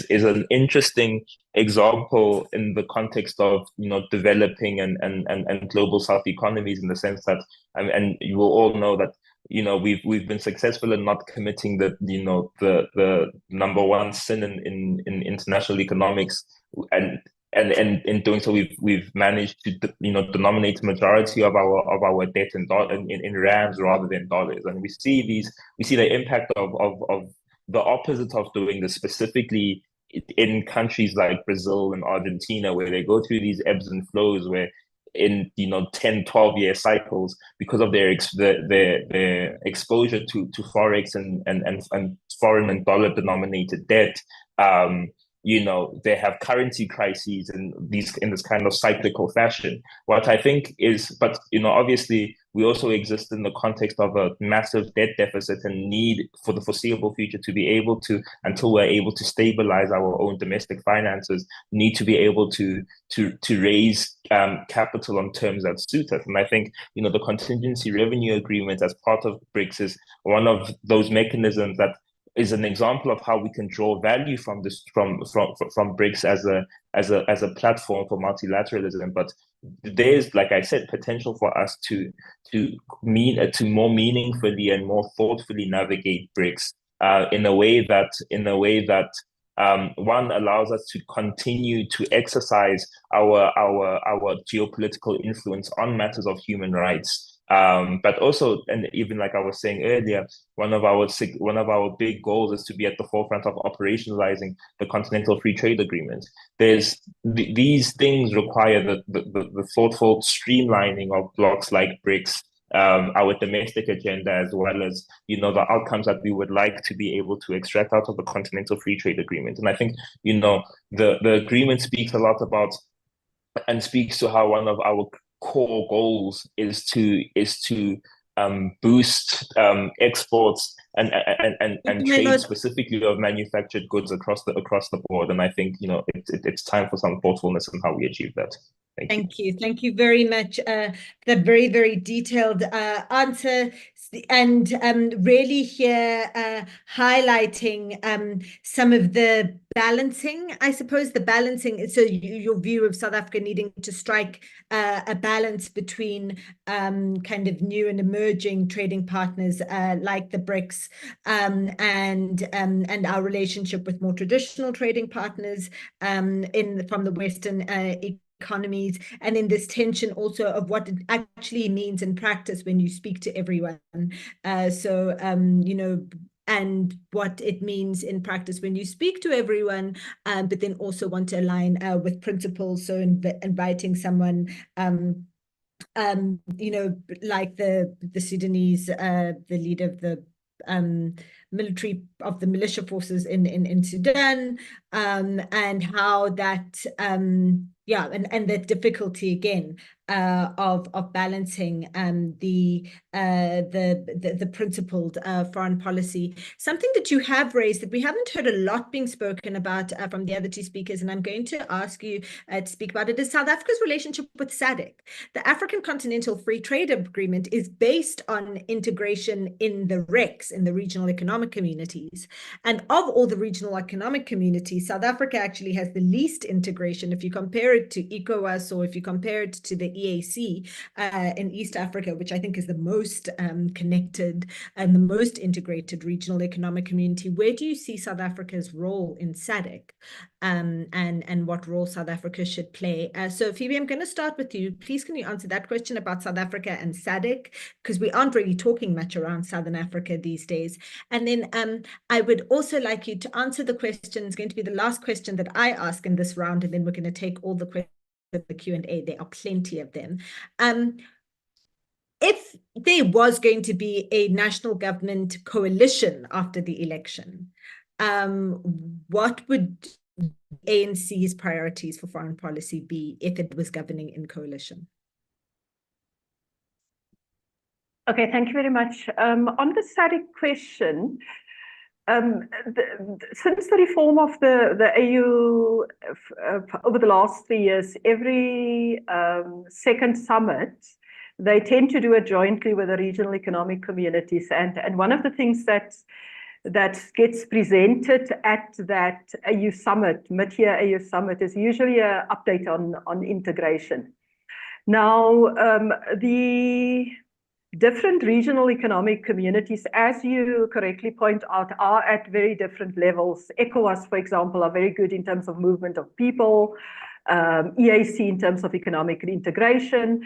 Speaker 5: an interesting example in the context of developing and global South economies, in the sense that, and you will all know that we've been successful in not committing the number one sin in international economics, and in doing so, we've managed to denominate the majority of our debt in rands rather than dollars, and we see the impact of the opposite of doing this, specifically in countries like Brazil and Argentina, where they go through these ebbs and flows, where in 10-12 year cycles, because of their exposure to forex and foreign and dollar denominated debt, they have currency crises in this kind of cyclical fashion. What I think is, but obviously we also exist in the context of a massive debt deficit and need for the foreseeable future to be able to, until we're able to stabilize our own domestic finances, need to be able to raise capital on terms that suit us. And I think the contingency revenue agreement as part of BRICS is one of those mechanisms that is an example of how we can draw value from this from BRICS as a platform for multilateralism. But there's, like I said, potential for us to more meaningfully and more thoughtfully navigate BRICS in a way that one allows us to continue to exercise our geopolitical influence on matters of human rights. But also, and even like I was saying earlier, one of our big goals is to be at the forefront of operationalizing the Continental Free Trade Agreement. These things require the thoughtful streamlining of blocks like BRICS our domestic agenda, as well as, you know, the outcomes that we would like to be able to extract out of the Continental Free Trade Agreement. And I think, you know, the agreement speaks a lot about and speaks to how one of our core goals is to boost exports and trade specifically of manufactured goods across the board. And I think, you know, it's time for some thoughtfulness in how we achieve that.
Speaker 2: Thank you. Thank you very much. That very, very detailed answer, and really here highlighting some of the balancing, I suppose, the balancing. So your view of South Africa needing to strike a balance between kind of new and emerging trading partners like the BRICS and our relationship with more traditional trading partners from the Western economies, and in this tension also of what it actually means in practice when you speak to everyone. You know, and what it means in practice when you speak to everyone, but then also want to align with principles. So inviting someone, you know, like the Sudanese, the leader of the military of the militia forces in Sudan, and how that yeah, and the difficulty again of balancing the principled foreign policy. Something that you have raised that we haven't heard a lot being spoken about from the other two speakers, and I'm going to ask you to speak about it, is South Africa's relationship with SADC. The African Continental Free Trade Agreement is based on integration in the RECs, in the regional economic communities. And of all the regional economic communities, South Africa actually has the least integration if you compare it to ECOWAS, or if you compare it to the EAC in East Africa, which I think is the most connected and the most integrated regional economic community. Where do you see South Africa's role in SADC, and what role South Africa should play? So Phoebe, I'm going to start with you. Please, can you answer that question about South Africa and SADC, because we aren't really talking much around Southern Africa these days. And then I would also like you to answer the question. It's going to be the last question that I ask in this round, and then we're going to take all the questions in the Q&A. There are plenty of them. If there was going to be a national government coalition after the election, what would ANC's priorities for foreign policy be if it was governing in coalition?
Speaker 4: Okay, thank you very much. On the SADC question, since the reform of the AU over the last 3 years, every second summit, they tend to do it jointly with the regional economic communities. And one of the things that gets presented at that AU summit, mid-year AU summit, is usually an update on integration. Now, the different regional economic communities, as you correctly point out, are at very different levels. ECOWAS, for example, are very good in terms of movement of people, EAC in terms of economic integration,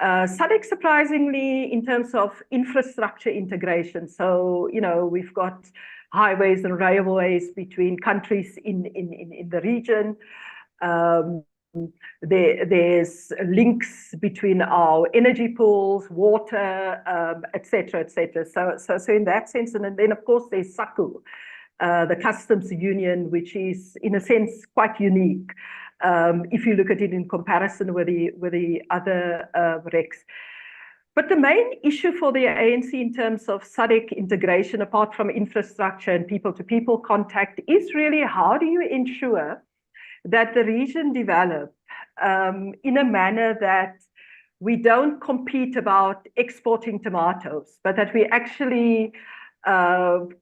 Speaker 4: SADC, surprisingly, in terms of infrastructure integration. So, you know, we've got highways and railways between countries in the region. There's links between our energy pools, water, et cetera, et cetera. So in that sense, and then of course there's SACU, the customs union, which is in a sense quite unique if you look at it in comparison with the other RECs. But the main issue for the ANC in terms of SADC integration, apart from infrastructure and people-to-people contact, is really how do you ensure that the region develop in a manner that we don't compete about exporting tomatoes, but that we actually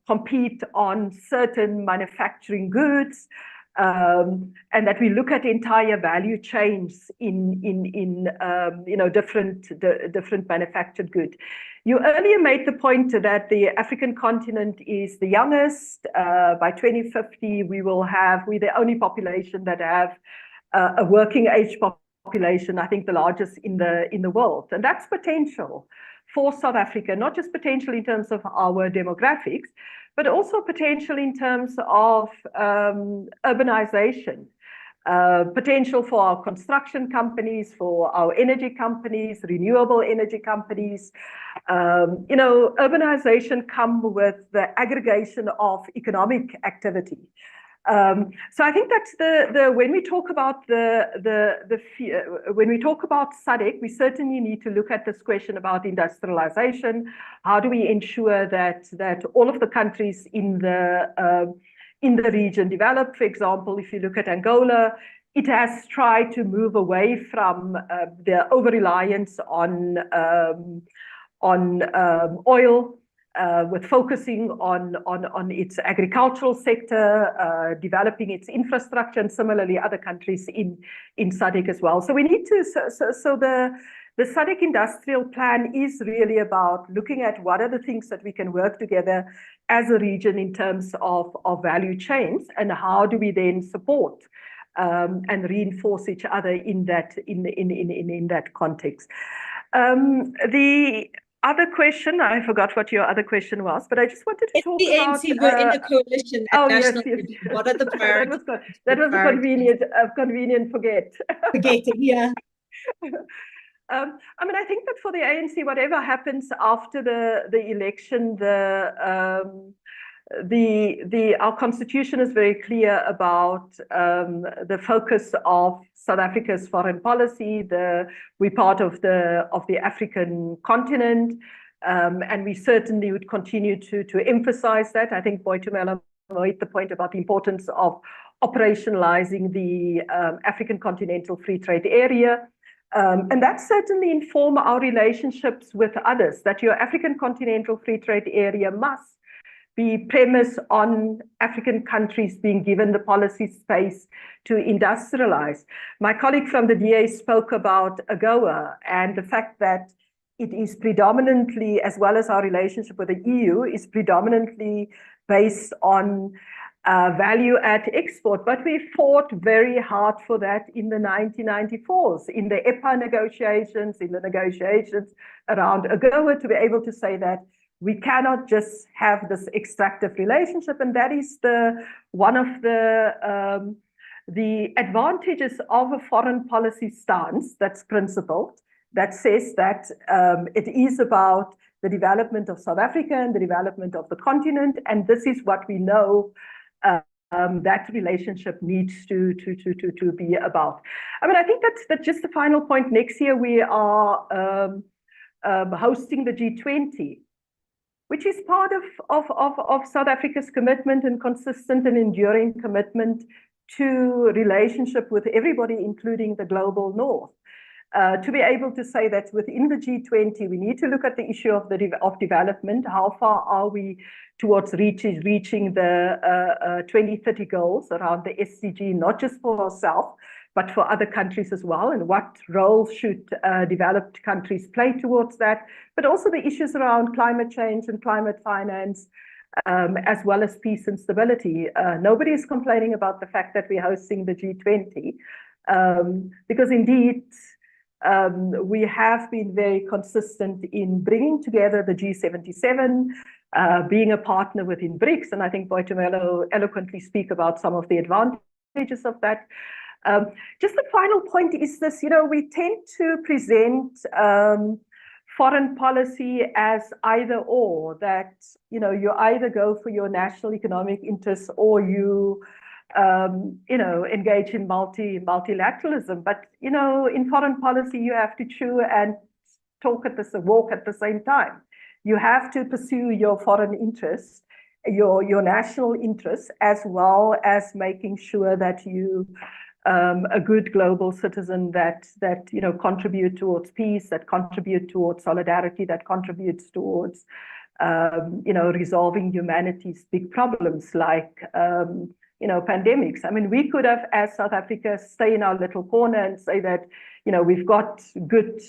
Speaker 4: compete on certain manufacturing goods, and that we look at entire value chains in you know, different manufactured goods. You earlier made the point that the African continent is the youngest. By 2050, we're the only population that have a working age population, I think the largest in the world. And that's potential for South Africa, not just potential in terms of our demographics, but also potential in terms of urbanization. potential for our construction companies, for our energy companies, renewable energy companies. Urbanization comes with the aggregation of economic activity. So I think that's when we talk about when we talk about SADC, we certainly need to look at this question about industrialization. How do we ensure that all of the countries in the region develop? For example, if you look at Angola, it has tried to move away from the over-reliance on oil, with focusing on its agricultural sector, developing its infrastructure, and similarly other countries in SADC as well. So we need to, so the SADC industrial plan is really about looking at what are the things that we can work together as a region in terms of value chains, and how do we then support and reinforce each other in that context. The other question, I forgot what your other question was, but I just wanted to talk about
Speaker 2: the ANC were in a coalition at national
Speaker 4: yes.
Speaker 2: What are the priorities?
Speaker 4: that was a convenient forget.
Speaker 2: Forgetting, yeah.
Speaker 4: I mean, I think that for the ANC, whatever happens after the election, our constitution is very clear about the focus of South Africa's foreign policy. We're part of the African continent, and we certainly would continue to emphasize that. I think Boitumelo made the point about the importance of operationalizing the African Continental Free Trade Area. And that certainly informs our relationships with others, that your African Continental Free Trade Area must be premised on African countries being given the policy space to industrialize. My colleague from the DA spoke about AGOA and the fact that it is predominantly, as well as our relationship with the EU, is predominantly based on value add export. But we fought very hard for that in the 1994s, in the EPA negotiations, in the negotiations around AGOA, to be able to say that we cannot just have this extractive relationship. And that is one of the advantages of a foreign policy stance that's principled, that says that it is about the development of South Africa and the development of the continent. And this is what we know that relationship needs to be about. I mean, I think that's just the final point. Next year, we are hosting the G20, which is part of South Africa's commitment and consistent and enduring commitment to relationship with everybody, including the global north. To be able to say that within the G20, we need to look at the issue of development. How far are we towards reaching the 2030 goals around the SDG, not just for ourselves, but for other countries as well, and what role should developed countries play towards that, but also the issues around climate change and climate finance, as well as peace and stability. Nobody is complaining about the fact that we're hosting the G20, because indeed, we have been very consistent in bringing together the G77, being a partner within BRICS, and I think Boitumelo eloquently speak about some of the advantages of that. Just the final point is this, we tend to present foreign policy as either or, that, you either go for your national economic interests or you engage in multilateralism. But, in foreign policy, you have to chew and walk at the same time. You have to pursue your foreign interests, your national interests, as well as making sure that you a good global citizen that contribute towards peace, that contribute towards solidarity, that contributes towards resolving humanity's big problems like pandemics. I mean, we could have, as South Africa, stay in our little corner and say that we've got good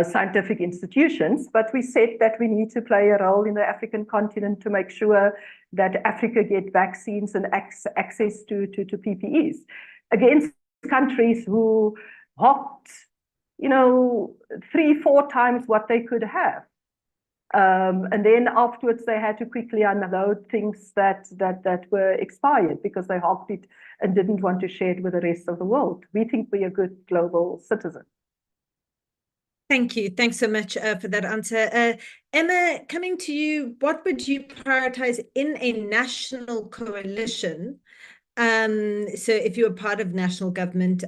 Speaker 4: scientific institutions, but we said that we need to play a role in the African continent to make sure that Africa get vaccines and access to PPEs against countries who hopped, 3-4 times what they could have. And then afterwards, they had to quickly unload things that were expired because they hogged it and didn't want to share it with the rest of the world. We think we're a good global citizen.
Speaker 2: Thank you. Thanks so much for that answer. Emma, coming to you, what would you prioritize in a national coalition? So if you're part of national government,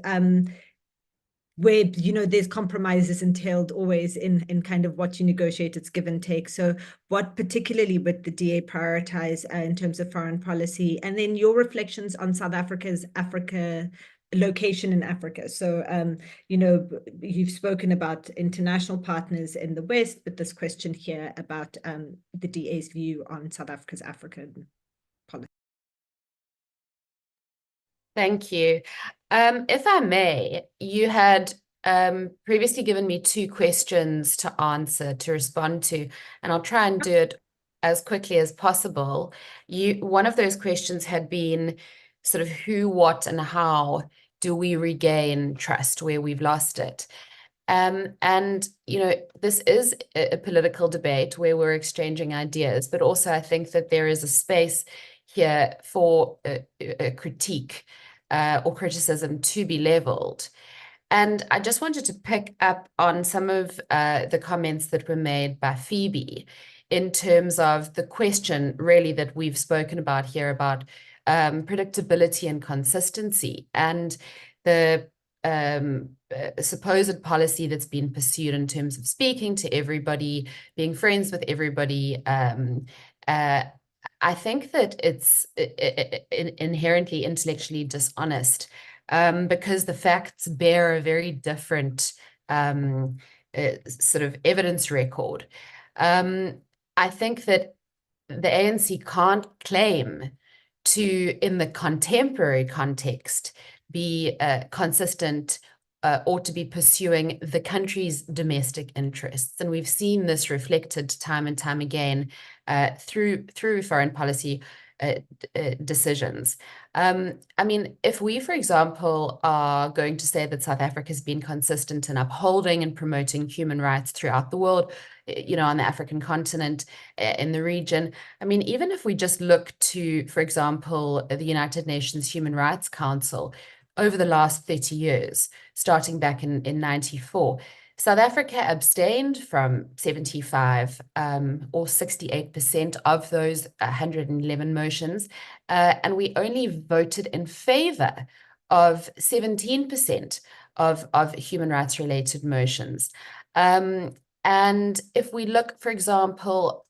Speaker 2: where, you know, there's compromises entailed always in kind of what you negotiate, it's give and take. So what particularly would the DA prioritize in terms of foreign policy? And then your reflections on South Africa's location in Africa. So, you know, you've spoken about international partners in the West, but this question here about the DA's view on South Africa's African policy.
Speaker 3: Thank you. If I may, you had previously given me 2 questions to answer, to respond to, and I'll try and do it as quickly as possible. One of those questions had been sort of who, what, and how do we regain trust where we've lost it? And, you know, this is a political debate where we're exchanging ideas, but also I think that there is a space here for a critique or criticism to be leveled. And I just wanted to pick up on some of the comments that were made by Phoebe in terms of the question really that we've spoken about here about predictability and consistency, and the supposed policy that's been pursued in terms of speaking to everybody, being friends with everybody. I think that it's inherently intellectually dishonest because the facts bear a very different sort of evidence record. I think that the ANC can't claim to, in the contemporary context, be consistent or to be pursuing the country's domestic interests. And we've seen this reflected time and time again through foreign policy decisions. I mean, if we, for example, are going to say that South Africa has been consistent in upholding and promoting human rights throughout the world, you know, on the African continent, in the region, I mean, even if we just look to, for example, the United Nations Human Rights Council, over the last 30 years, starting back in 94, South Africa abstained from 75 or 68% of those 111 motions, and we only voted in favor of 17% of human rights related motions. And if we look, for example,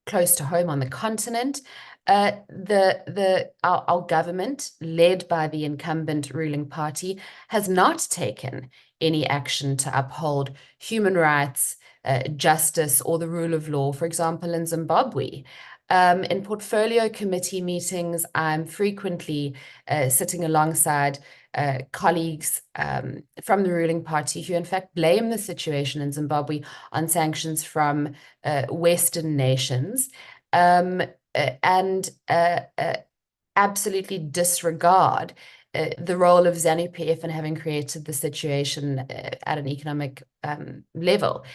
Speaker 3: close to home on the continent, our government, led by the incumbent ruling party, has not taken any action to uphold human rights, justice, or the rule of law, for example, in Zimbabwe. In portfolio committee meetings, I'm frequently sitting alongside colleagues from the ruling party who in fact blame the situation in Zimbabwe on sanctions from Western nations, and absolutely disregard the role of ZANU-PF in having created the situation at an economic level.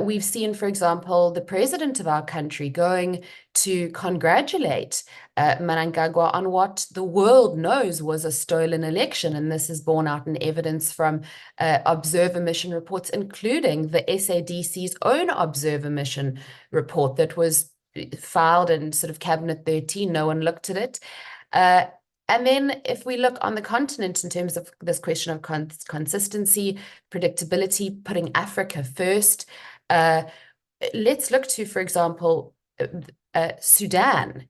Speaker 3: We've seen, for example, the president of our country going to congratulate Mnangagwa on what the world knows was a stolen election, and this is borne out in evidence from observer mission reports, including the SADC's own observer mission report that was filed in sort of Cabinet 13. No one looked at it. And then if we look on the continent in terms of this question of consistency, predictability, putting Africa first, let's look to, for example, Sudan.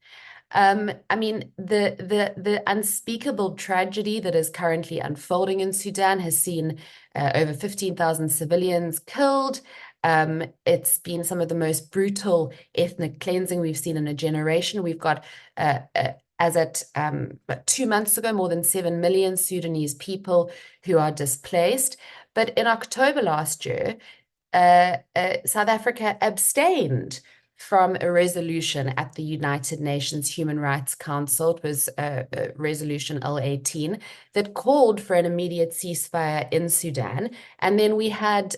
Speaker 3: I mean, the unspeakable tragedy that is currently unfolding in Sudan has seen over 15,000 civilians killed. It's been some of the most brutal ethnic cleansing we've seen in a generation. We've got as at 2 months ago, more than 7 million Sudanese people who are displaced. But in October last year, South Africa abstained from a resolution at the United Nations Human Rights Council. It was Resolution L18 that called for an immediate ceasefire in Sudan. And then we had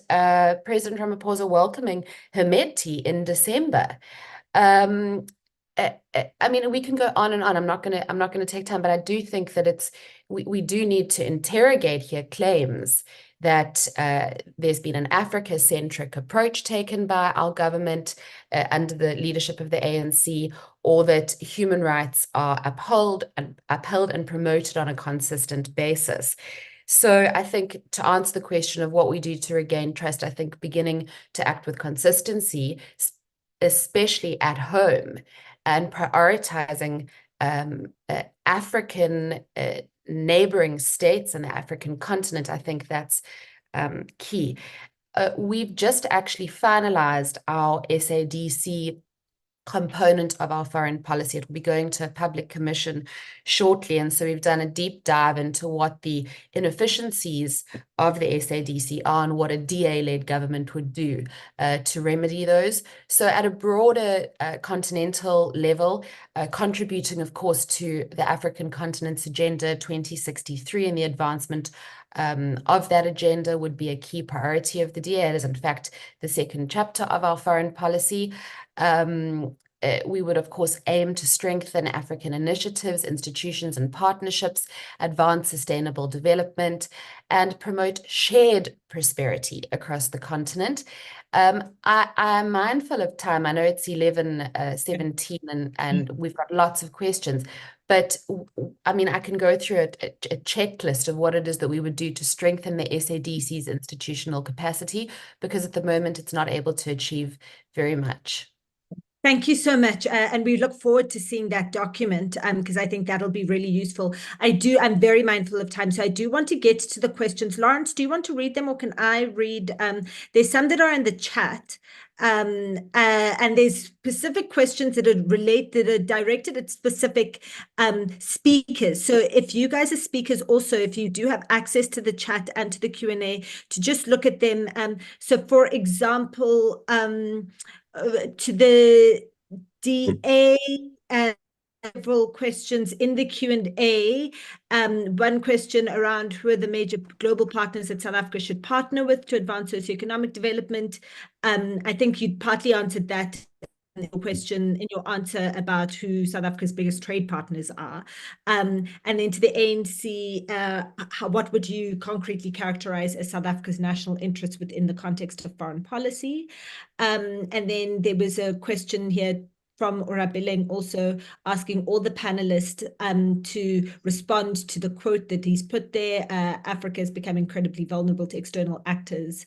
Speaker 3: President Ramaphosa welcoming Hemedti in December. I mean, we can go on and on. I'm not gonna take time, but I do think that we do need to interrogate here claims that there's been an Africa-centric approach taken by our government under the leadership of the ANC, or that human rights are upheld and promoted on a consistent basis. So I think, to answer the question of what we do to regain trust, I think beginning to act with consistency, especially at home, and prioritizing African neighboring states and the African continent, I think that's key. We've just actually finalized our SADC component of our foreign policy. It will be going to a public commission shortly. And so we've done a deep dive into what the inefficiencies of the SADC are and what a DA-led government would do to remedy those. So at a broader continental level, contributing, of course, to the African continent's Agenda 2063 and the advancement of that agenda would be a key priority of the DA. It is, in fact, the second chapter of our foreign policy. We would, of course, aim to strengthen African initiatives, institutions, and partnerships, advance sustainable development, and promote shared prosperity across the continent. I'm mindful of time. I know it's 11:17 and we've got lots of questions, but I mean, I can go through a checklist of what it is that we would do to strengthen the SADC's institutional capacity, because at the moment it's not able to achieve very much.
Speaker 2: Thank you so much. And we look forward to seeing that document because I think that'll be really useful. I'm very mindful of time, so I do want to get to the questions. Lawrence, do you want to read them, or can I read? There's some that are in the chat. And there's specific questions that are directed at specific speakers. So if you guys are speakers also, if you do have access to the chat and to the Q&A, to just look at them. So for example, to the DA, several questions in the Q&A. One question around who are the major global partners that South Africa should partner with to advance socioeconomic development. I think you partly answered that question in your answer about who South Africa's biggest trade partners are. And then to the ANC, what would you concretely characterize as South Africa's national interests within the context of foreign policy? And then there was a question here from Orabileng also asking all the panelists to respond to the quote that he's put there. Africa has become incredibly vulnerable to external actors.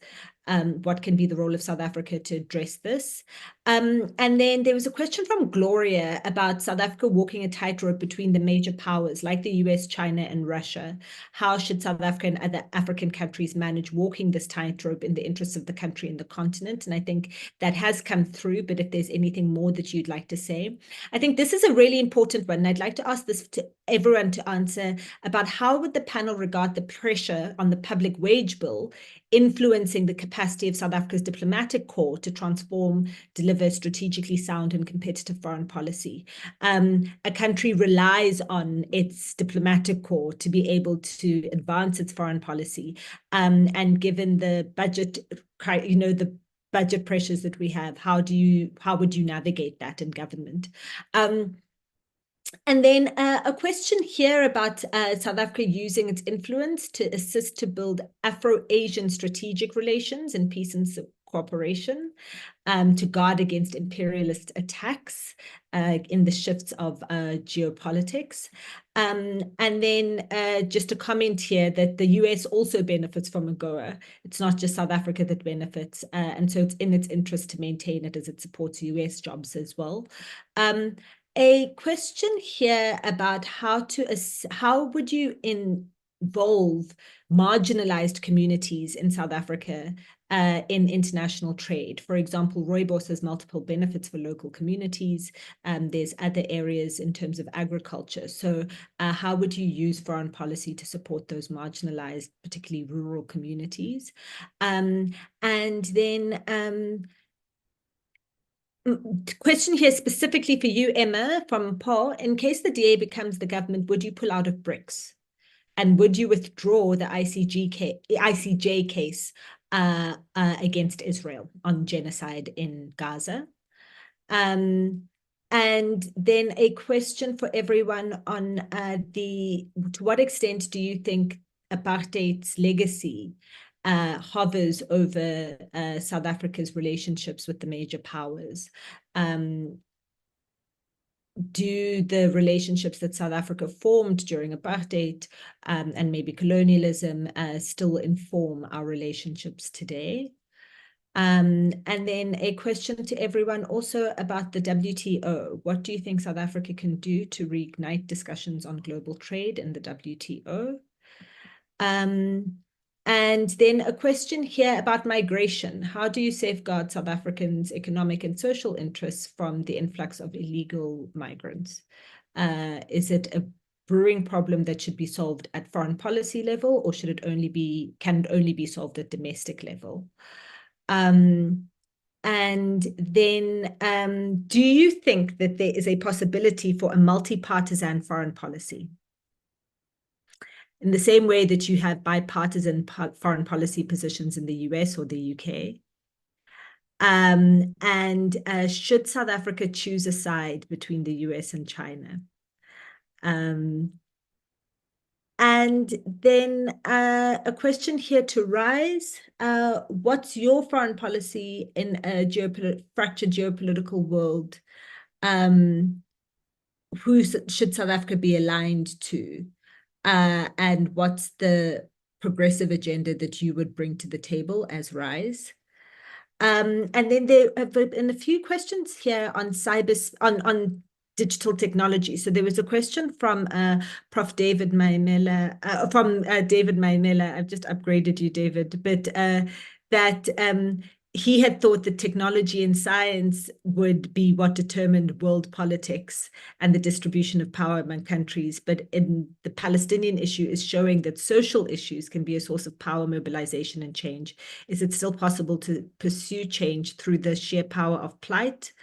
Speaker 2: What can be the role of South Africa to address this? And then there was a question from Gloria about South Africa walking a tightrope between the major powers like the US, China, and Russia. How should South Africa and other African countries manage walking this tightrope in the interests of the country and the continent? And I think that has come through, but if there's anything more that you'd like to say. I think this is a really important one. And I'd like to ask this to everyone to answer about how would the panel regard the pressure on the public wage bill influencing the capacity of South Africa's diplomatic corps to transform, deliver strategically sound and competitive foreign policy. A country relies on its diplomatic corps to be able to advance its foreign policy. And given the budget, the budget pressures that we have, how would you navigate that in government? And then a question here about South Africa using its influence to assist to build Afro-Asian strategic relations and peace and cooperation, to guard against imperialist attacks in the shifts of geopolitics. And then just a comment here that the US also benefits from AGOA. It's not just South Africa that benefits. And so it's in its interest to maintain it as it supports US jobs as well. A question here about how would you involve marginalized communities in South Africa in international trade? For example, Rooibos has multiple benefits for local communities. There's other areas in terms of agriculture. So how would you use foreign policy to support those marginalized, particularly rural communities? And then Question here specifically for you, Emma, from Paul. In case the DA becomes the government, would you pull out of BRICS? And would you withdraw the ICJ case against Israel on genocide in Gaza? And then a question for everyone on to what extent do you think apartheid's legacy hovers over South Africa's relationships with the major powers? Do the relationships that South Africa formed during apartheid and maybe colonialism still inform our relationships today? And then a question to everyone also about the WTO. What do you think South Africa can do to reignite discussions on global trade in the WTO? And then a question here about migration. How do you safeguard South Africans' economic and social interests from the influx of illegal migrants? Is it a brewing problem that should be solved at foreign policy level, or can it only be solved at domestic level? And then do you think that there is a possibility for a multi-partisan foreign policy? In the same way that you have bipartisan foreign policy positions in the US or the UK. And should South Africa choose a side between the US and China? And then a question here to Rise. What's your foreign policy in a fractured geopolitical world? Who should South Africa be aligned to? And what's the progressive agenda that you would bring to the table as Rise? And then there have been a few questions here on on digital technology. So there was a question from Prof. David Maimela, David Maimela. I've just upgraded you, David, but that he had thought that technology and science would be what determined world politics and the distribution of power among countries. But in the Palestinian issue is showing that social issues can be a source of power mobilization and change. Is it still possible to pursue change through the sheer power of plight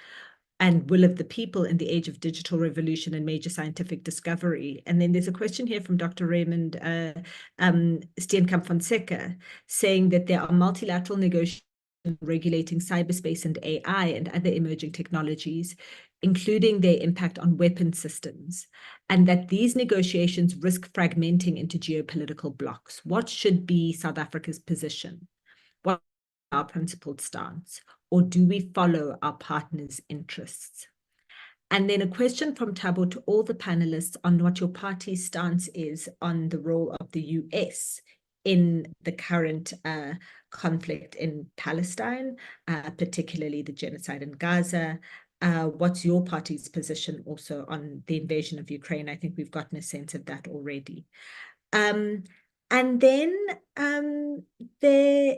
Speaker 2: and will of the people in the age of digital revolution and major scientific discovery? And then there's a question here from Dr. Raymond Steenkamp Fonseca saying that there are multilateral negotiations regulating cyberspace and AI and other emerging technologies, including their impact on weapon systems, and that these negotiations risk fragmenting into geopolitical blocks. What should be South Africa's position? What is our principled stance? Or do we follow our partners' interests? And then a question from Thabo to all the panelists on what your party's stance is on the role of the US in the current conflict in Palestine, particularly the genocide in Gaza. What's your party's position also on the invasion of Ukraine? I think we've gotten a sense of that already. And then there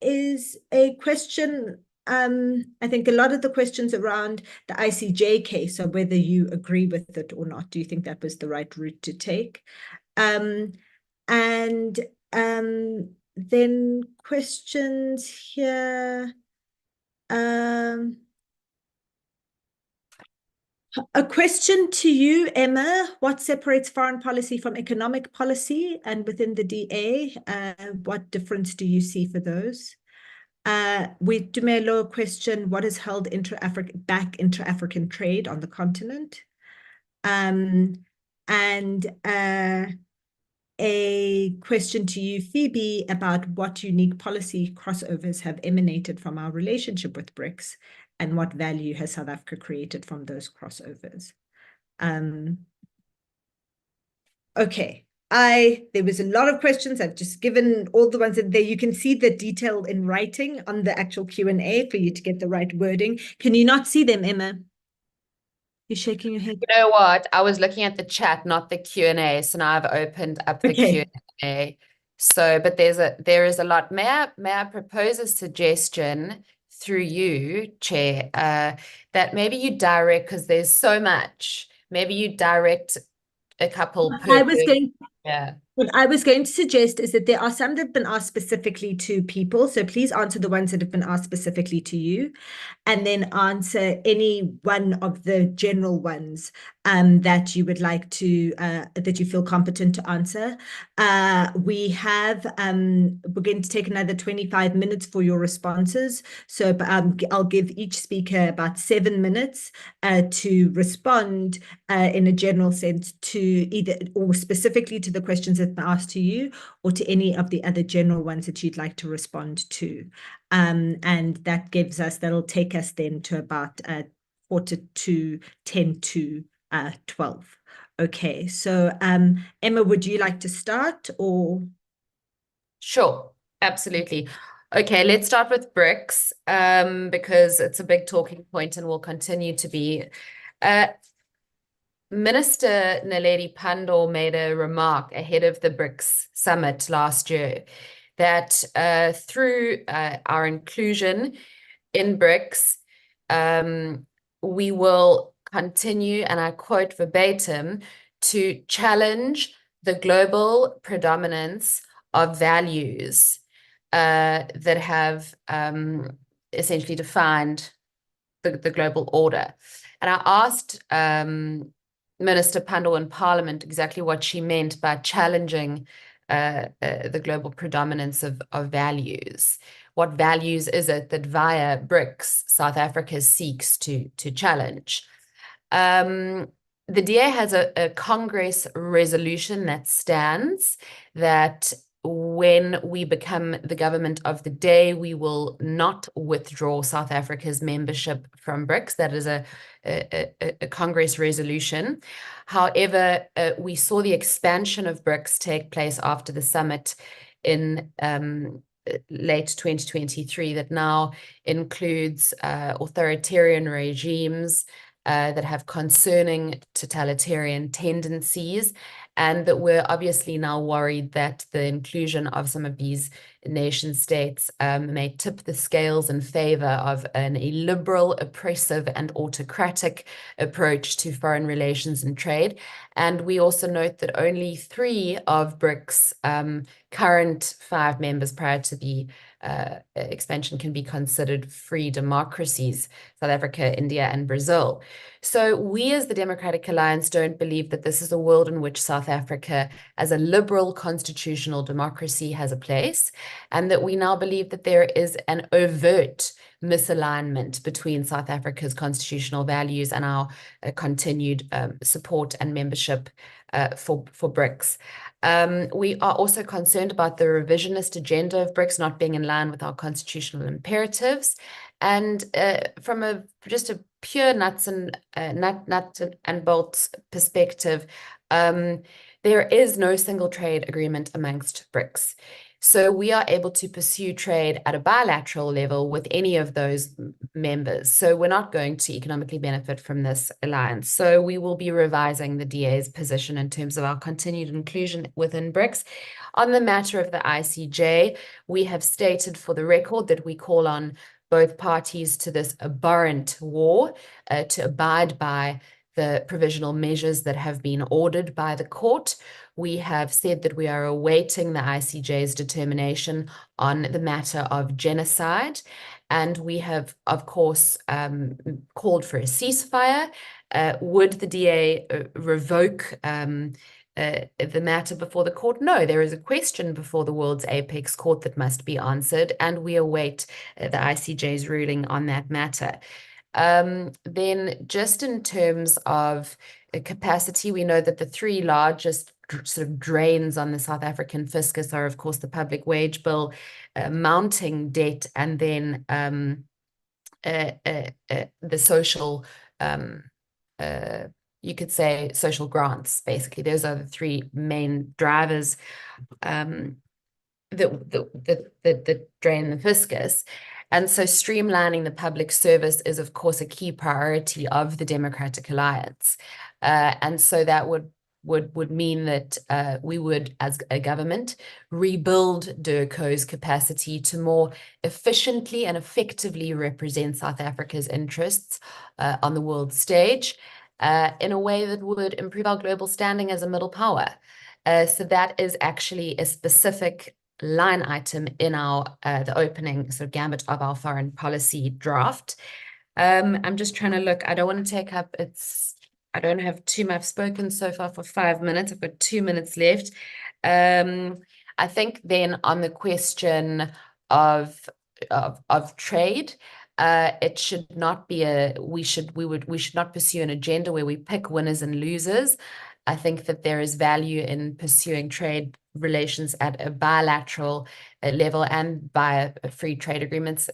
Speaker 2: is a question, I think a lot of the questions around the ICJ case are whether you agree with it or not. Do you think that was the right route to take? And then questions here. A question to you, Emma. What separates foreign policy from economic policy? And within the DA, what difference do you see for those? With Dumelo question, what has held back intra-African trade on the continent? And a question to you, Phoebe, about what unique policy crossovers have emanated from our relationship with BRICS and what value has South Africa created from those crossovers. Okay, there was a lot of questions. I've just given all the ones in there. You can see the detail in writing on the actual Q&A for you to get the right wording. Can you not see them, Emma? You're shaking your head.
Speaker 3: You know what? I was looking at the chat, not the Q&A. So now I've opened up the Q&A. So, but there is a lot. May I propose a suggestion through you, Chair, that maybe you direct, because there's so much, maybe you direct a couple per
Speaker 2: I was going,
Speaker 3: yeah.
Speaker 2: What I was going to suggest is that there are some that have been asked specifically to people. So please answer the ones that have been asked specifically to you, and then answer any one of the general ones that you would like to, that you feel competent to answer. We're going to take another 25 minutes for your responses. So I'll give each speaker about 7 minutes to respond in a general sense to either or specifically to the questions that were asked to you, or to any of the other general ones that you'd like to respond to. And that'll take us then to about 10 to 12. Okay, so Emma, would you like to start, or?
Speaker 3: Sure, absolutely. Okay, let's start with BRICS, because it's a big talking point and will continue to be. Minister Naledi Pandor made a remark ahead of the BRICS summit last year that through our inclusion in BRICS, we will continue, and I quote verbatim, to challenge the global predominance of values that have essentially defined the global order. And I asked Minister Pandor in Parliament exactly what she meant by challenging the global predominance of values. What values is it that via BRICS South Africa seeks to challenge? The DA has a Congress resolution that stands that when we become the government of the day, we will not withdraw South Africa's membership from BRICS. That is a Congress resolution. However, we saw the expansion of BRICS take place after the summit in late 2023 that now includes authoritarian regimes that have concerning totalitarian tendencies, and that we're obviously now worried that the inclusion of some of these nation states may tip the scales in favor of an illiberal, oppressive, and autocratic approach to foreign relations and trade. And we also note that only 3 of BRICS' current 5 members prior to the expansion can be considered free democracies: South Africa, India, and Brazil. So we as the Democratic Alliance don't believe that this is a world in which South Africa, as a liberal constitutional democracy, has a place, and that we now believe that there is an overt misalignment between South Africa's constitutional values and our continued support and membership for BRICS. We are also concerned about the revisionist agenda of BRICS not being in line with our constitutional imperatives. And from just a pure nuts and bolts perspective, there is no single trade agreement amongst BRICS. So we are able to pursue trade at a bilateral level with any of those members. So we're not going to economically benefit from this alliance. So we will be revising the DA's position in terms of our continued inclusion within BRICS. On the matter of the ICJ, we have stated for the record that we call on both parties to this abhorrent war to abide by the provisional measures that have been ordered by the court. We have said that we are awaiting the ICJ's determination on the matter of genocide. And we have, of course, called for a ceasefire. Would the DA revoke the matter before the court? No, there is a question before the world's apex court that must be answered, and we await the ICJ's ruling on that matter. Then just in terms of capacity, we know that the 3 largest sort of drains on the South African fiscus are, of course, the public wage bill, mounting debt, and then the social, you could say, social grants. Basically, those are the 3 main drivers that drain the fiscus. And so streamlining the public service is, of course, a key priority of the Democratic Alliance. And so that would mean that we would, as a government, rebuild DIRCO's capacity to more efficiently and effectively represent South Africa's interests on the world stage in a way that would improve our global standing as a middle power. So that is actually a specific line item in our the opening sort of gambit of our foreign policy draft. I'm just trying to look. I don't want to take up I don't have too much. I've spoken so far for 5 minutes. I've got 2 minutes left. I think then on the question of trade, it should not be we should not pursue an agenda where we pick winners and losers. I think that there is value in pursuing trade relations at a bilateral level and by free trade agreements,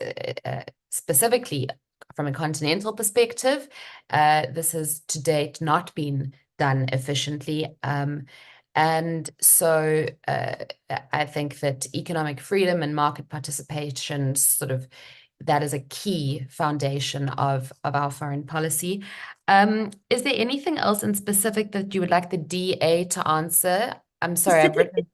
Speaker 3: specifically from a continental perspective. This has to date not been done efficiently. And so I think that economic freedom and market participation that is a key foundation of our foreign policy. Is there anything else in specific that you would like the DA to answer? I'm sorry, I've written.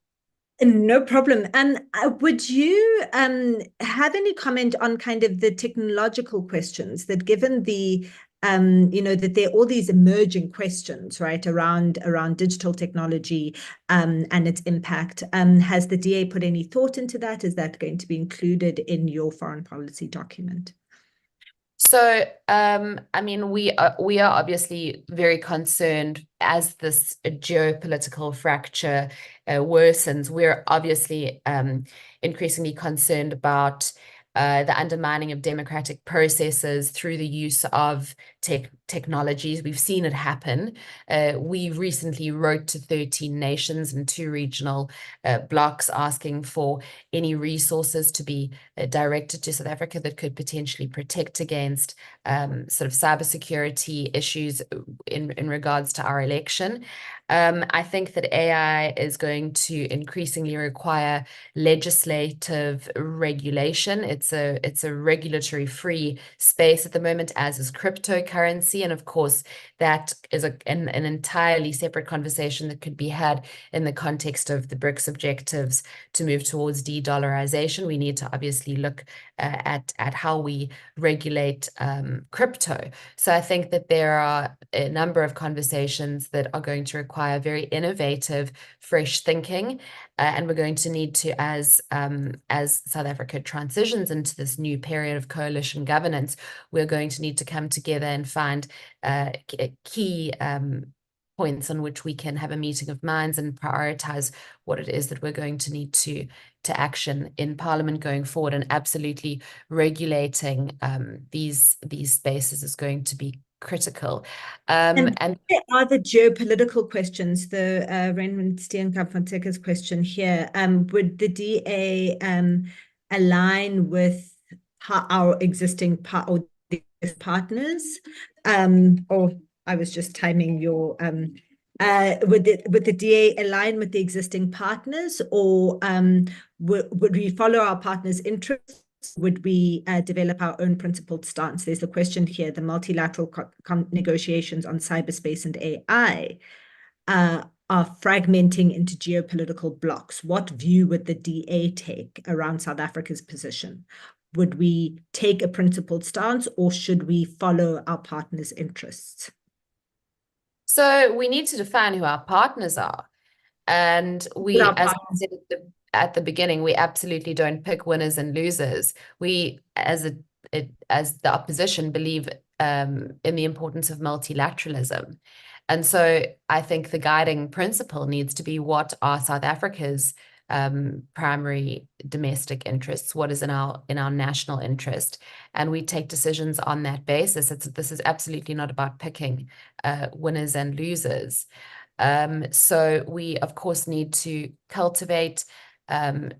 Speaker 2: No problem. And would you have any comment on kind of the technological questions that, given the that there are all these emerging questions, right, around digital technology and its impact? Has the DA put any thought into that? Is that going to be included in your foreign policy document?
Speaker 3: So, I mean, we are obviously very concerned as this geopolitical fracture worsens. We're obviously increasingly concerned about the undermining of democratic processes through the use of technologies. We've seen it happen. We recently wrote to 13 nations and 2 regional blocs asking for any resources to be directed to South Africa that could potentially protect against sort of cybersecurity issues in regards to our election. I think that AI is going to increasingly require legislative regulation. It's a regulatory free space at the moment, as is cryptocurrency. And of course, that is an entirely separate conversation that could be had in the context of the BRICS objectives to move towards de-dollarization. We need to obviously look at how we regulate crypto. So I think that there are a number of conversations that are going to require very innovative, fresh thinking, and we're going to need to, as South Africa transitions into this new period of coalition governance, we're going to need to come together and find key points on which we can have a meeting of minds and prioritize what it is that we're going to need to action in Parliament going forward. And absolutely regulating these spaces is going to be critical.
Speaker 2: And there are the geopolitical questions, the Raymond Steenkamp-Fontecke's question here. Would the DA align with our existing partners? Or I was just timing your would the DA align with the existing partners, or would we follow our partners' interests? Would we develop our own principled stance? There's a question here: the multilateral negotiations on cyberspace and AI are fragmenting into geopolitical blocks. What view would the DA take around South Africa's position? Would we take a principled stance, or should we follow our partners' interests?
Speaker 3: So we need to define who our partners are. And we, as I said at the beginning, we absolutely don't pick winners and losers. We, as the opposition, believe in the importance of multilateralism. And so I think the guiding principle needs to be, what are South Africa's primary domestic interests? What is in our national interest? And we take decisions on that basis. This is absolutely not about picking winners and losers. So we, of course, need to cultivate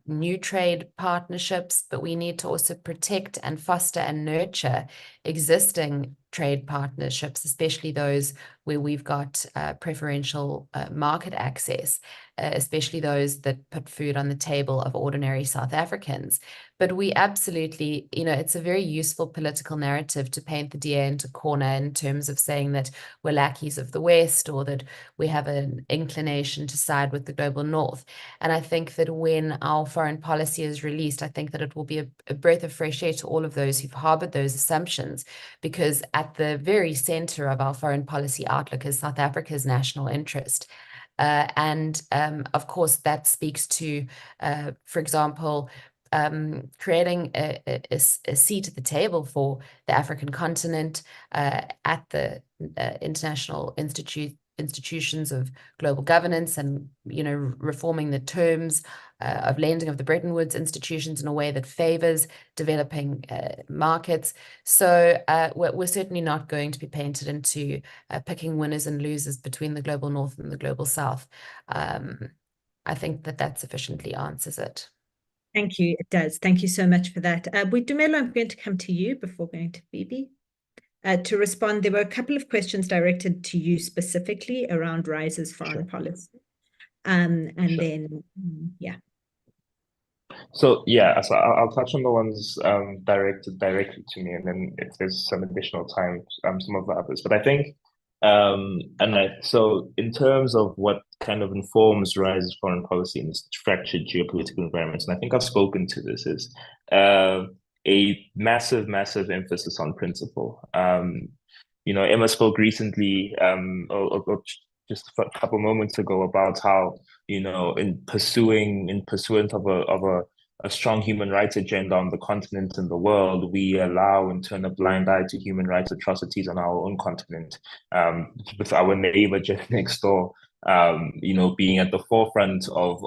Speaker 3: new trade partnerships, but we need to also protect and foster and nurture existing trade partnerships, especially those where we've got preferential market access, especially those that put food on the table of ordinary South Africans. But we absolutely, it's a very useful political narrative to paint the DA into a corner in terms of saying that we're lackeys of the West, or that we have an inclination to side with the global North. And I think that when our foreign policy is released, I think that it will be a breath of fresh air to all of those who've harbored those assumptions, because at the very center of our foreign policy outlook is South Africa's national interest. And of course, that speaks to, for example, creating a seat at the table for the African continent at the international institutions of global governance, and reforming the terms of lending of the Bretton Woods institutions in a way that favors developing markets. So we're certainly not going to be painted into picking winners and losers between the global north and the global south. I think that sufficiently answers it.
Speaker 2: Thank you. It does. Thank you so much for that. Dumelo, I'm going to come to you before going to Phoebe. To respond, there were a couple of questions directed to you specifically around Rise's foreign policy. And then, yeah.
Speaker 5: So I'll touch on the ones directed directly to me, and then if there's some additional time, some of the others. But I think, so in terms of what kind of informs Rise's foreign policy in this fractured geopolitical environment, and I think I've spoken to this, is a massive emphasis on principle. Emma spoke recently, or just a couple moments ago, about how in pursuant of a strong human rights agenda on the continent and the world, we allow and turn a blind eye to human rights atrocities on our own continent, with our neighbor just next door, being at the forefront of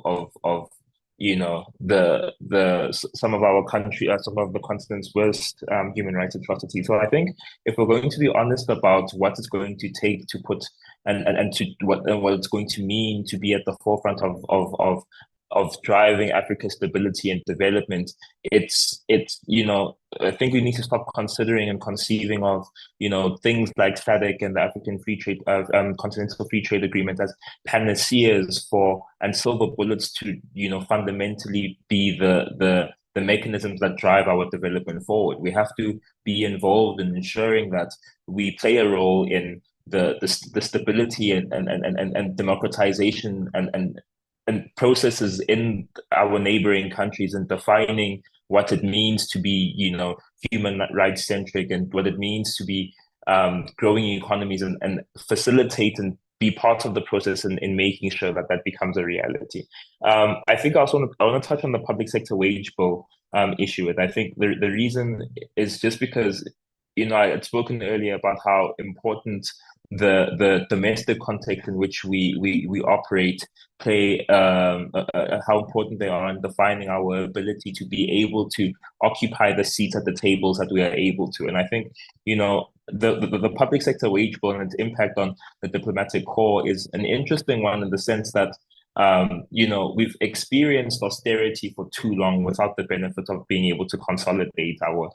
Speaker 5: some of our country, some of the continent's worst human rights atrocities. So I think if we're going to be honest about what it's going to take to put and to what it's going to mean to be at the forefront of driving Africa's stability and development, it's I think we need to stop considering and conceiving of things like SADC and the African Free Trade Continental Free Trade Agreement as panaceas for and silver bullets to fundamentally be the mechanisms that drive our development forward. We have to be involved in ensuring that we play a role in the stability and democratization and processes in our neighboring countries, and defining what it means to be, human rights centric, and what it means to be growing economies, and facilitate and be part of the process in making sure that becomes a reality. I think I want to touch on the public sector wage bill issue. And I think the reason is just because, I had spoken earlier about how important the domestic context in which we operate play, how important they are in defining our ability to be able to occupy the seats at the tables that we are able to. And I think, the public sector wage bill and its impact on the diplomatic corps is an interesting one, in the sense that we've experienced austerity for too long without the benefit of being able to consolidate our,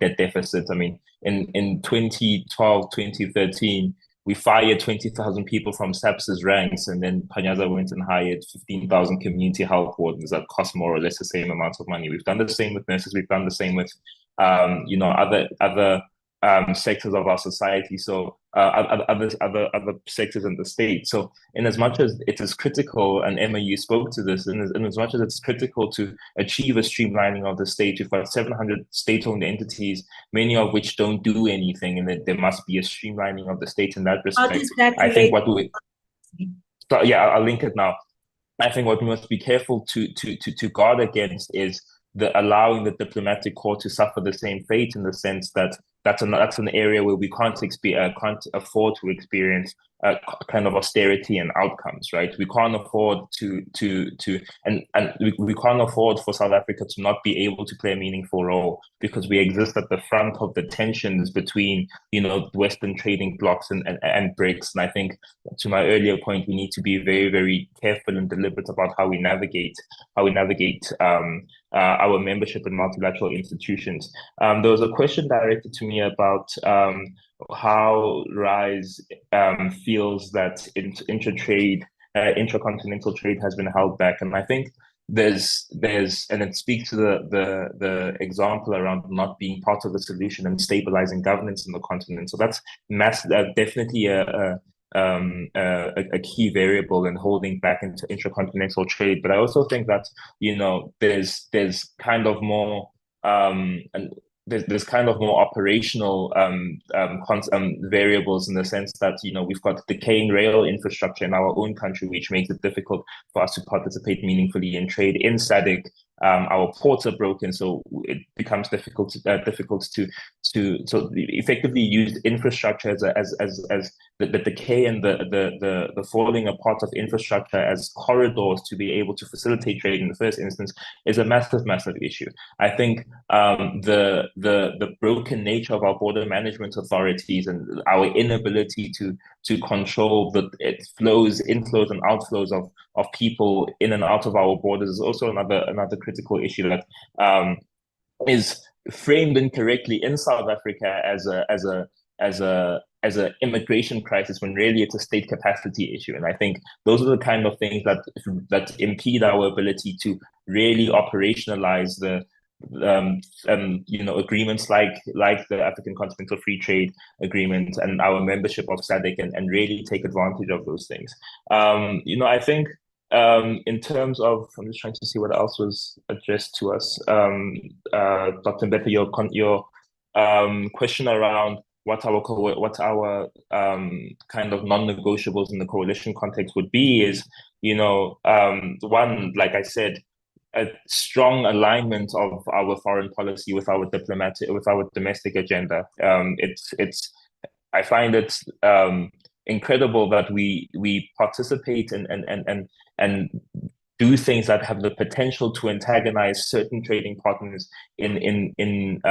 Speaker 5: debt deficit. I mean, in 2012, 2013, we fired 20,000 people from SAPS's ranks, and then Panyaza went and hired 15,000 community health wardens that cost more or less the same amount of money. We've done the same with nurses. We've done the same with, other sectors of our society. So other sectors in the state. So in as much as it is critical, and Emma, you spoke to this, in as much as it's critical to achieve a streamlining of the state, we've got 700 state-owned entities, many of which don't do anything, and that there must be a streamlining of the state in that respect. I think I'll link it now. I think what we must be careful to guard against is allowing the diplomatic corps to suffer the same fate, in the sense that that's an area where we can't afford to experience kind of austerity and outcomes, right? We can't afford we can't afford for South Africa to not be able to play a meaningful role, because we exist at the front of the tensions between, Western trading blocs and BRICS. And I think, to my earlier point, we need to be very, very careful and deliberate about how we navigate our membership in multilateral institutions. There was a question directed to me about how Rise feels that intracontinental trade has been held back, and I think there's and it speaks to the example around not being part of the solution and stabilizing governance in the continent. So that's definitely a key variable in holding back into intracontinental trade. But I also think that there's kind of more there's kind of more operational variables, in the sense that, you know, we've got decaying rail infrastructure in our own country, which makes it difficult for us to participate meaningfully in trade in SADC. Our ports are broken, so it becomes difficult to effectively use infrastructure as the decay and the falling apart of infrastructure as corridors to be able to facilitate trade in the first instance is a massive issue. I think the broken nature of our border management authorities and our inability to control the inflows and outflows of people in and out of our borders is also another critical issue that is framed incorrectly in South Africa as a immigration crisis, when really it's a state capacity issue. And I think those are the kind of things that impede our ability to really operationalize the agreements like the African Continental Free Trade Agreement and our membership of SADC, and really take advantage of those things. I think in terms of, I'm just trying to see what else was addressed to us. Dr. Mbete, your question around what our kind of non-negotiables in the coalition context would be is, one, like I said, a strong alignment of our foreign policy with our domestic agenda. I find it incredible that we participate and do things that have the potential to antagonize certain trading partners in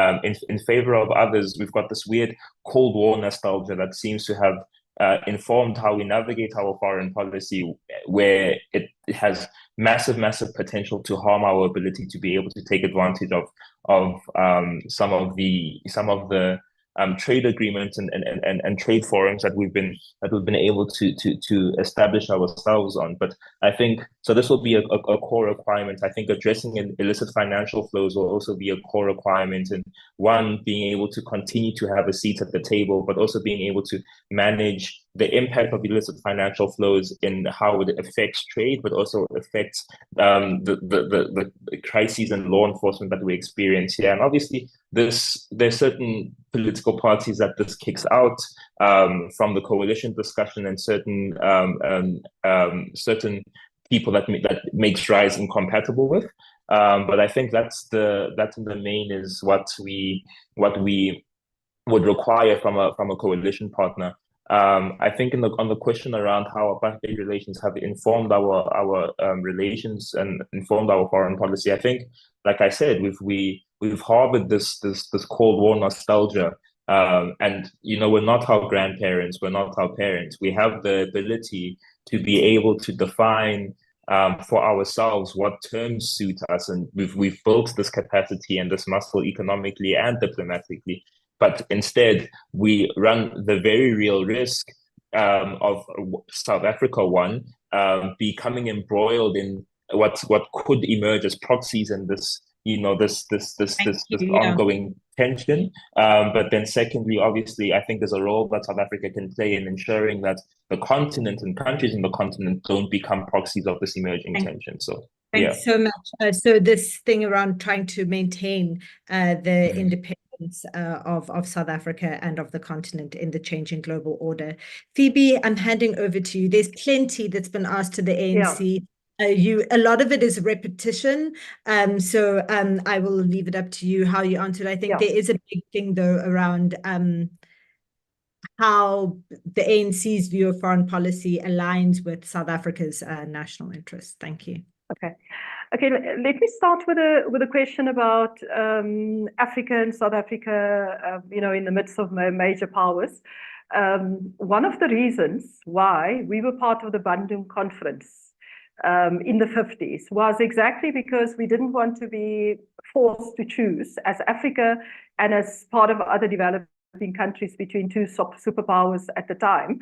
Speaker 5: favor of others. We've got this weird Cold War nostalgia that seems to have informed how we navigate our foreign policy, where it has massive potential to harm our ability to be able to take advantage of some of the trade agreements and trade forums that we've been able to establish ourselves on. But I think so this will be a core requirement. I think addressing illicit financial flows will also be a core requirement, and one, being able to continue to have a seat at the table, but also being able to manage the impact of illicit financial flows in how it affects trade, but also affects the crises and law enforcement that we experience here. And obviously, there's certain political parties that this kicks out from the coalition discussion, and certain people that makes rise incompatible with. But I think that in the main is what we would require from a coalition partner. I think on the question around how apartheid relations have informed our relations and informed our foreign policy, I think, like I said, we've harbored this Cold War nostalgia, and we're not our grandparents, we're not our parents. We have the ability to be able to define for ourselves what terms suit us, and we've built this capacity and this muscle economically and diplomatically. But instead, we run the very real risk of South Africa, becoming embroiled in what could emerge as proxies and this ongoing tension. But then secondly, obviously, I think there's a role that South Africa can play in ensuring that the continent and countries in the continent don't become proxies of this emerging tension. So
Speaker 2: thanks so much. So this thing around trying to maintain the independence of South Africa and of the continent in the changing global order. Phoebe, I'm handing over to you. There's plenty that's been asked to the ANC. A lot of it is repetition, so I will leave it up to you how you answer it. I think there is a big thing though around how the ANC's view of foreign policy aligns with South Africa's national interests. Thank you.
Speaker 4: Okay, let me start with a question about Africa and South Africa, in the midst of major powers. One of the reasons why we were part of the Bandung Conference in the 50s was exactly because we didn't want to be forced to choose as Africa and as part of other developing countries between two superpowers at the time.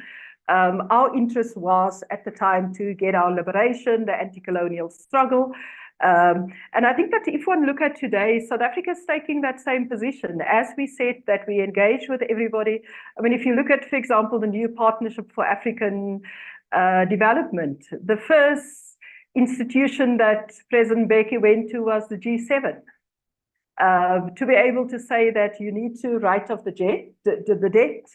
Speaker 4: Our interest was at the time to get our liberation, the anti-colonial struggle. And I think that if one look at today, South Africa is taking that same position. As we said, that we engage with everybody. I mean, if you look at, for example, the new Partnership for African Development, the first institution that President Mbeki went to was the G7. to be able to say that you need to write off the debt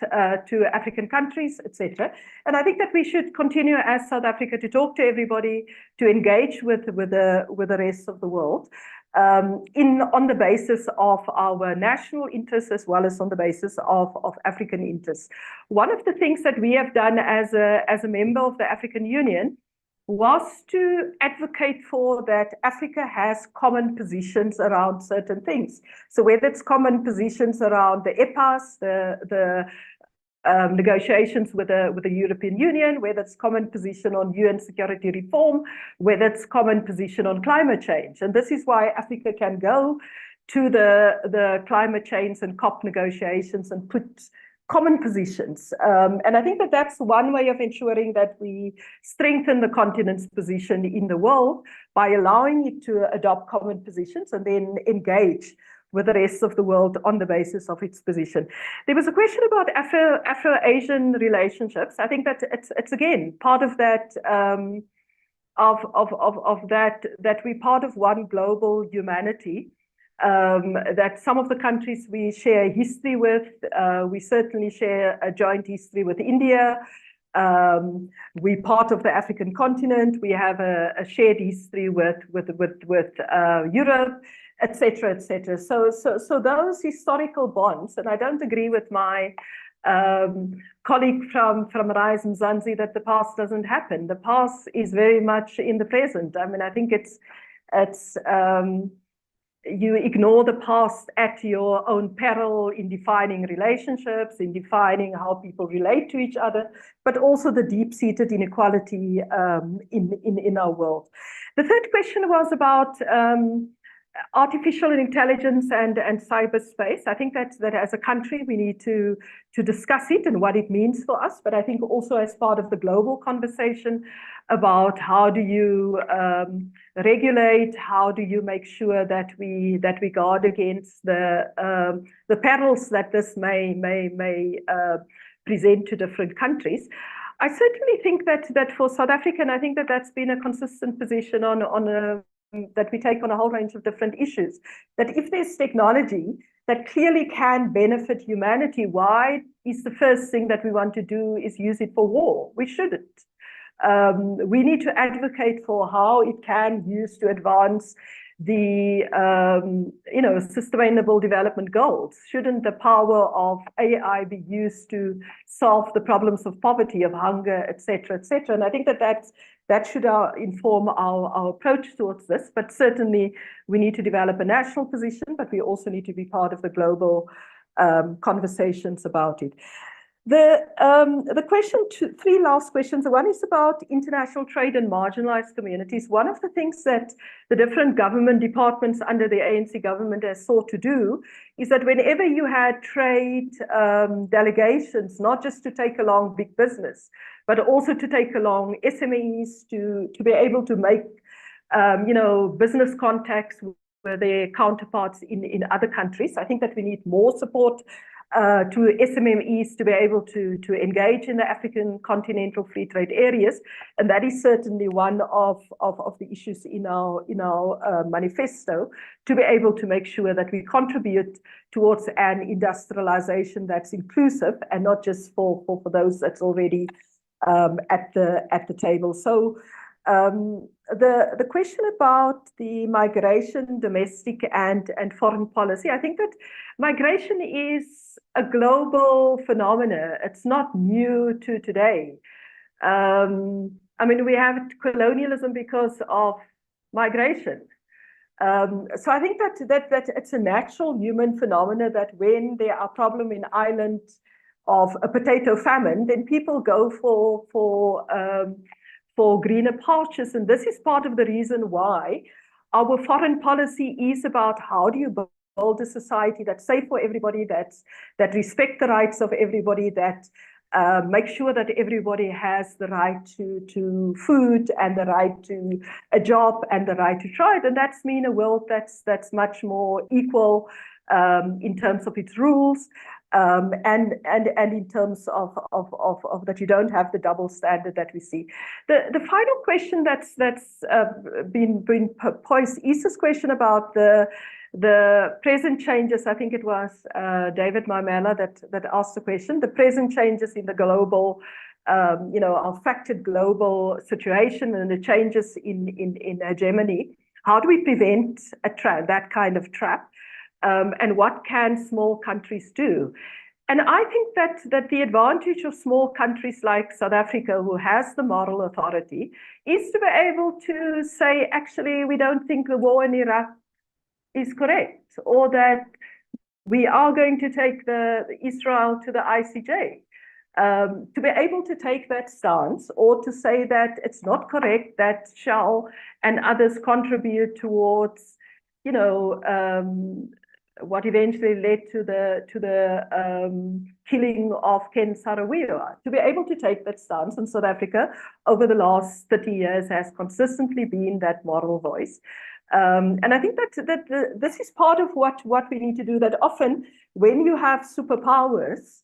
Speaker 4: to African countries, etc. And I think that we should continue as South Africa to talk to everybody, to engage with the rest of the world, on the basis of our national interests as well as on the basis of African interests. One of the things that we have done as a member of the African Union was to advocate for that Africa has common positions around certain things. So whether it's common positions around the EPAs, the negotiations with the European Union, whether it's common position on UN security reform, whether it's common position on climate change. And this is why Africa can go to the climate change and COP negotiations and put common positions. And I think that that's one way of ensuring that we strengthen the continent's position in the world by allowing it to adopt common positions and then engage with the rest of the world on the basis of its position. There was a question about Afro-Asian relationships. I think that it's again part of that that we're part of one global humanity. That some of the countries we share history with, we certainly share a joint history with India. We're part of the African continent. We have a shared history with Europe, etc., etc. So those historical bonds, and I don't agree with my colleague from Rise Mzansi that the past doesn't happen. The past is very much in the present. I mean, I think it's you ignore the past at your own peril in defining relationships, in defining how people relate to each other, but also the deep-seated inequality in our world. The third question was about artificial intelligence and cyberspace. I think that as a country we need to discuss it and what it means for us, but I think also as part of the global conversation about how do you regulate, how do you make sure that we guard against the perils that this may present to different countries. I certainly think that for South Africa, and I think that that's been a consistent position that we take on a whole range of different issues, that if there's technology that clearly can benefit humanity, why is the first thing that we want to do is use it for war? We shouldn't. We need to advocate for how it can be used to advance the sustainable development goals. Shouldn't the power of AI be used to solve the problems of poverty, of hunger, etc., etc.? And I think that should inform our approach towards this. But certainly we need to develop a national position, but we also need to be part of the global conversations about it. The question, three last questions. The one is about international trade and marginalized communities. One of the things that the different government departments under the ANC government has sought to do is that whenever you had trade delegations, not just to take along big business, but also to take along SMEs to be able to make business contacts with their counterparts in other countries. I think that we need more support to SMMEs to be able to engage in the African continental free trade areas, and that is certainly one of the issues in our manifesto, to be able to make sure that we contribute towards an industrialization that's inclusive and not just for those that's already at the table. So the question about the migration, domestic and foreign policy, I think that migration is a global phenomenon. It's not new to today. I mean, we have colonialism because of migration. So I think that it's a natural human phenomenon that when there are problems in Ireland of a potato famine, then people go for greener pastures. And this is part of the reason why our foreign policy is about how do you build a society that's safe for everybody, that respect the rights of everybody, that make sure that everybody has the right to food and the right to a job and the right to trade. And that's mean a world that's much more equal in terms of its rules. And in terms of that you don't have the double standard that we see. The final question that's been posed is this question about the the present changes, I think it was David Maimela that asked the question, the present changes in the global, our factored global situation and the changes in hegemony, how do we prevent that kind of trap? And what can small countries do? And I think that the advantage of small countries like South Africa, who has the moral authority, is to be able to say, actually, we don't think the war in Iraq is correct, or that we are going to take the Israel to the ICJ. To be able to take that stance, or to say that it's not correct that Shell and others contribute towards, what eventually led to the killing of Ken Saro-Wiwa. To be able to take that stance in South Africa over the last 30 years has consistently been that moral voice. And I think that this is part of what we need to do, that often when you have superpowers,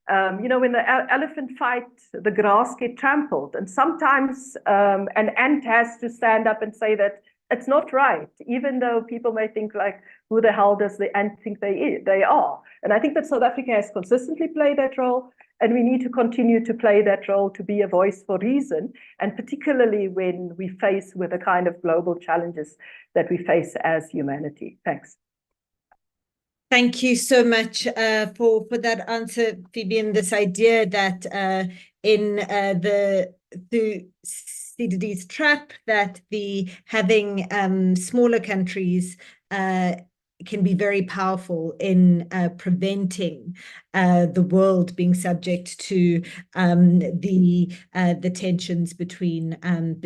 Speaker 4: when the elephant fight, the grass get trampled. And sometimes an ant has to stand up and say that it's not right, even though people may think like, who the hell does the ant think they are? And I think that South Africa has consistently played that role, and we need to continue to play that role, to be a voice for reason, and particularly when we face with the kind of global challenges that we face as humanity. Thanks.
Speaker 2: Thank you so much for that answer, Phoebe, and this idea that in the Thucydides trap, that having smaller countries can be very powerful in preventing the world being subject to the tensions between an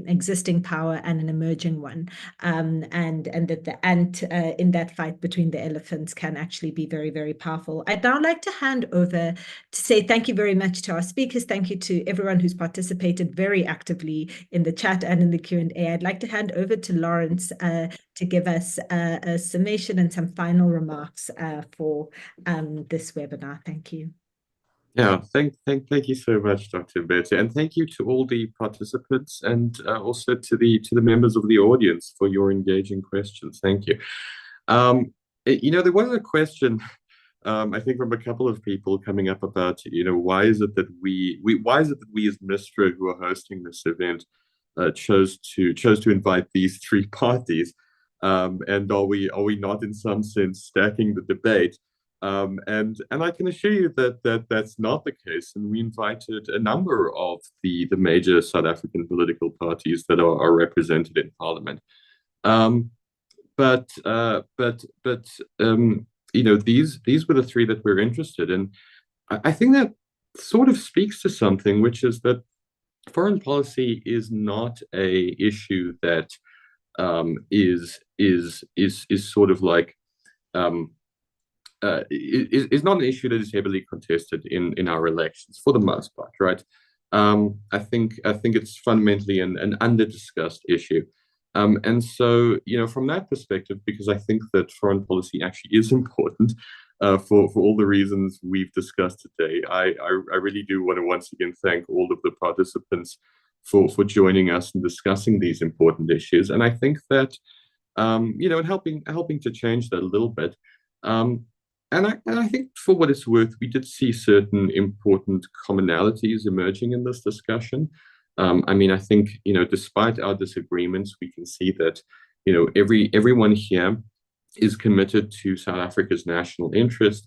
Speaker 2: existing power and an emerging one, and that the ant in that fight between the elephants can actually be very, very powerful. I'd now like to hand over to say thank you very much to our speakers. Thank you to everyone who's participated very actively in the chat and in the Q&A. I'd like to hand over to Lawrence to give us a summation and some final remarks for this webinar. Thank you.
Speaker 6: Yeah, thank you so much, Dr. Betty, and thank you to all the participants, and also to the members of the audience for your engaging questions. Thank you. There was a question, I think, from a couple of people coming up about, why is it that we as MISTRA, who are hosting this event, chose to invite these three parties, and are we not in some sense stacking the debate? And I can assure you that that's not the case. And we invited a number of the major South African political parties that are represented in Parliament. But these were the three that we're interested in. I think that sort of speaks to something, which is that foreign policy is not a issue that is sort of like is not an issue that is heavily contested in our elections for the most part, right? I think it's fundamentally an under-discussed issue. And so, from that perspective, because I think that foreign policy actually is important for all the reasons we've discussed today, I really do want to once again thank all of the participants for joining us and discussing these important issues. And I think that, helping to change that a little bit. And I think, for what it's worth, we did see certain important commonalities emerging in this discussion. I think, despite our disagreements, we can see that, everyone here is committed to South Africa's national interest.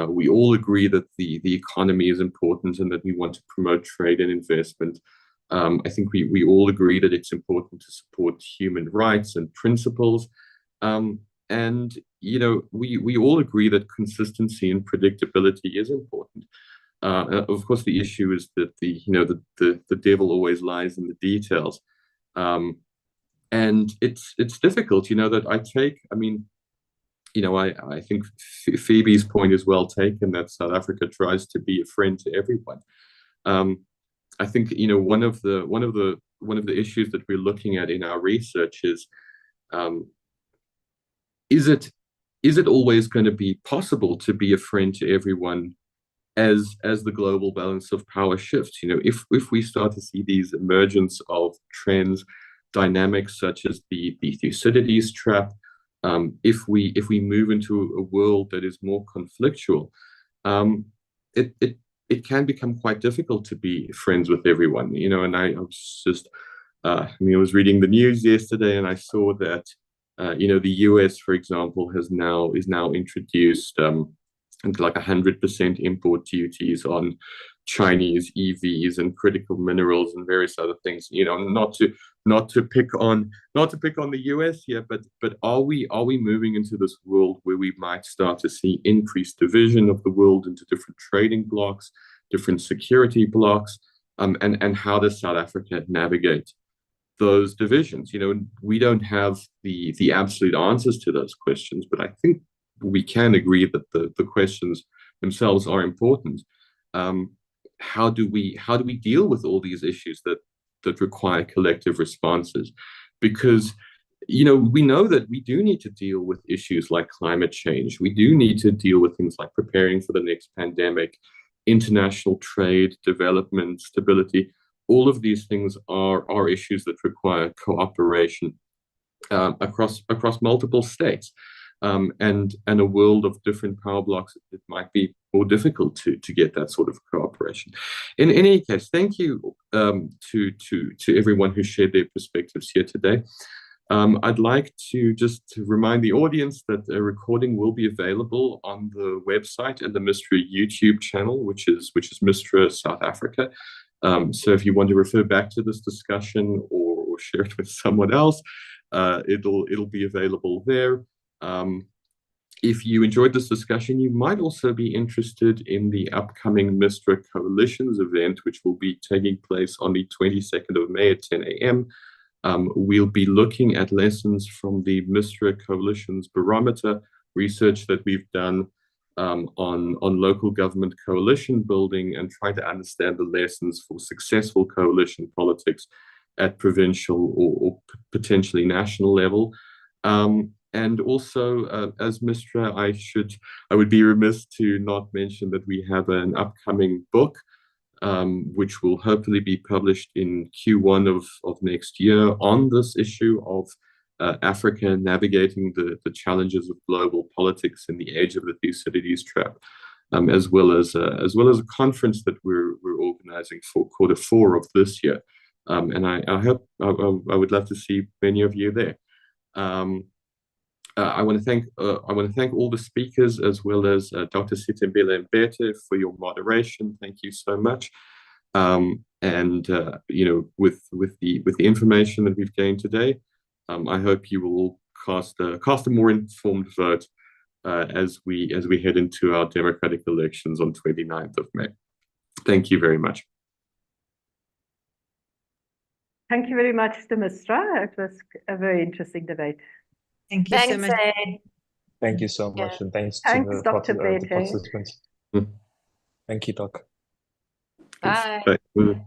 Speaker 6: We all agree that the economy is important and that we want to promote trade and investment. I think we all agree that it's important to support human rights and principles. And we all agree that consistency and predictability is important. Of course, the issue is that the devil always lies in the details, and it's difficult. That I take. I think Phoebe's point is well taken, that South Africa tries to be a friend to everyone. I think one of the issues that we're looking at in our research is it always going to be possible to be a friend to everyone as the global balance of power shifts? If we start to see these emergence of trends, dynamics such as the Thucydides trap, if we move into a world that is more conflictual, it can become quite difficult to be friends with everyone, you know. And I was just, I was reading the news yesterday, and I saw that, the US, for example, is now introduced like 100% import duties on Chinese EVs and critical minerals and various other things. You know, not to pick on the US here, but are we moving into this world where we might start to see increased division of the world into different trading blocks, different security blocks, and how does South Africa navigate those divisions? You know, we don't have the absolute answers to those questions, but I think we can agree that the questions themselves are important. How do we deal with all these issues that require collective responses? Because, you know, we know that we do need to deal with issues like climate change. We do need to deal with things like preparing for the next pandemic, international trade, development, stability. All of these things are issues that require cooperation across multiple states. And a world of different power blocks, it might be more difficult to get that sort of cooperation. In any case, thank you to everyone who shared their perspectives here today. I'd like to just remind the audience that a recording will be available on the website and the MISTRA YouTube channel, which is MISTRA South Africa. So if you want to refer back to this discussion or share it with someone else, it'll be available there. If you enjoyed this discussion, you might also be interested in the upcoming MISTRA Coalitions event, which will be taking place on the 22nd of May at 10 a.m. We'll be looking at lessons from the MISTRA Coalitions Barometer research that we've done on local government coalition building, and try to understand the lessons for successful coalition politics at provincial or potentially national level. And also, as MISTRA, I would be remiss to not mention that we have an upcoming book, which will hopefully be published in Q1 of next year on this issue of Africa navigating the challenges of global politics in the age of the Thucydides trap, as well as a conference that we're organizing for Q4 of this year. And I hope I would love to see many of you there. I want to thank all the speakers, as well as Dr. Sitembile Mbete for your moderation. Thank you so much. And with the information that we've gained today, I hope you will cast a more informed vote as we head into our democratic elections on 29th of May. Thank you very much.
Speaker 4: Thank you very much, Mr. Misra. It was a very interesting debate.
Speaker 2: Thank you so much.
Speaker 3: Ed.
Speaker 5: Thank you so much, and thanks
Speaker 4: Thanks,
Speaker 5: to the
Speaker 4: Dr.
Speaker 5: the
Speaker 4: Mbete.
Speaker 5: participants.
Speaker 6: Mm.
Speaker 5: Thank you, Doc.
Speaker 3: Bye.
Speaker 6: Bye.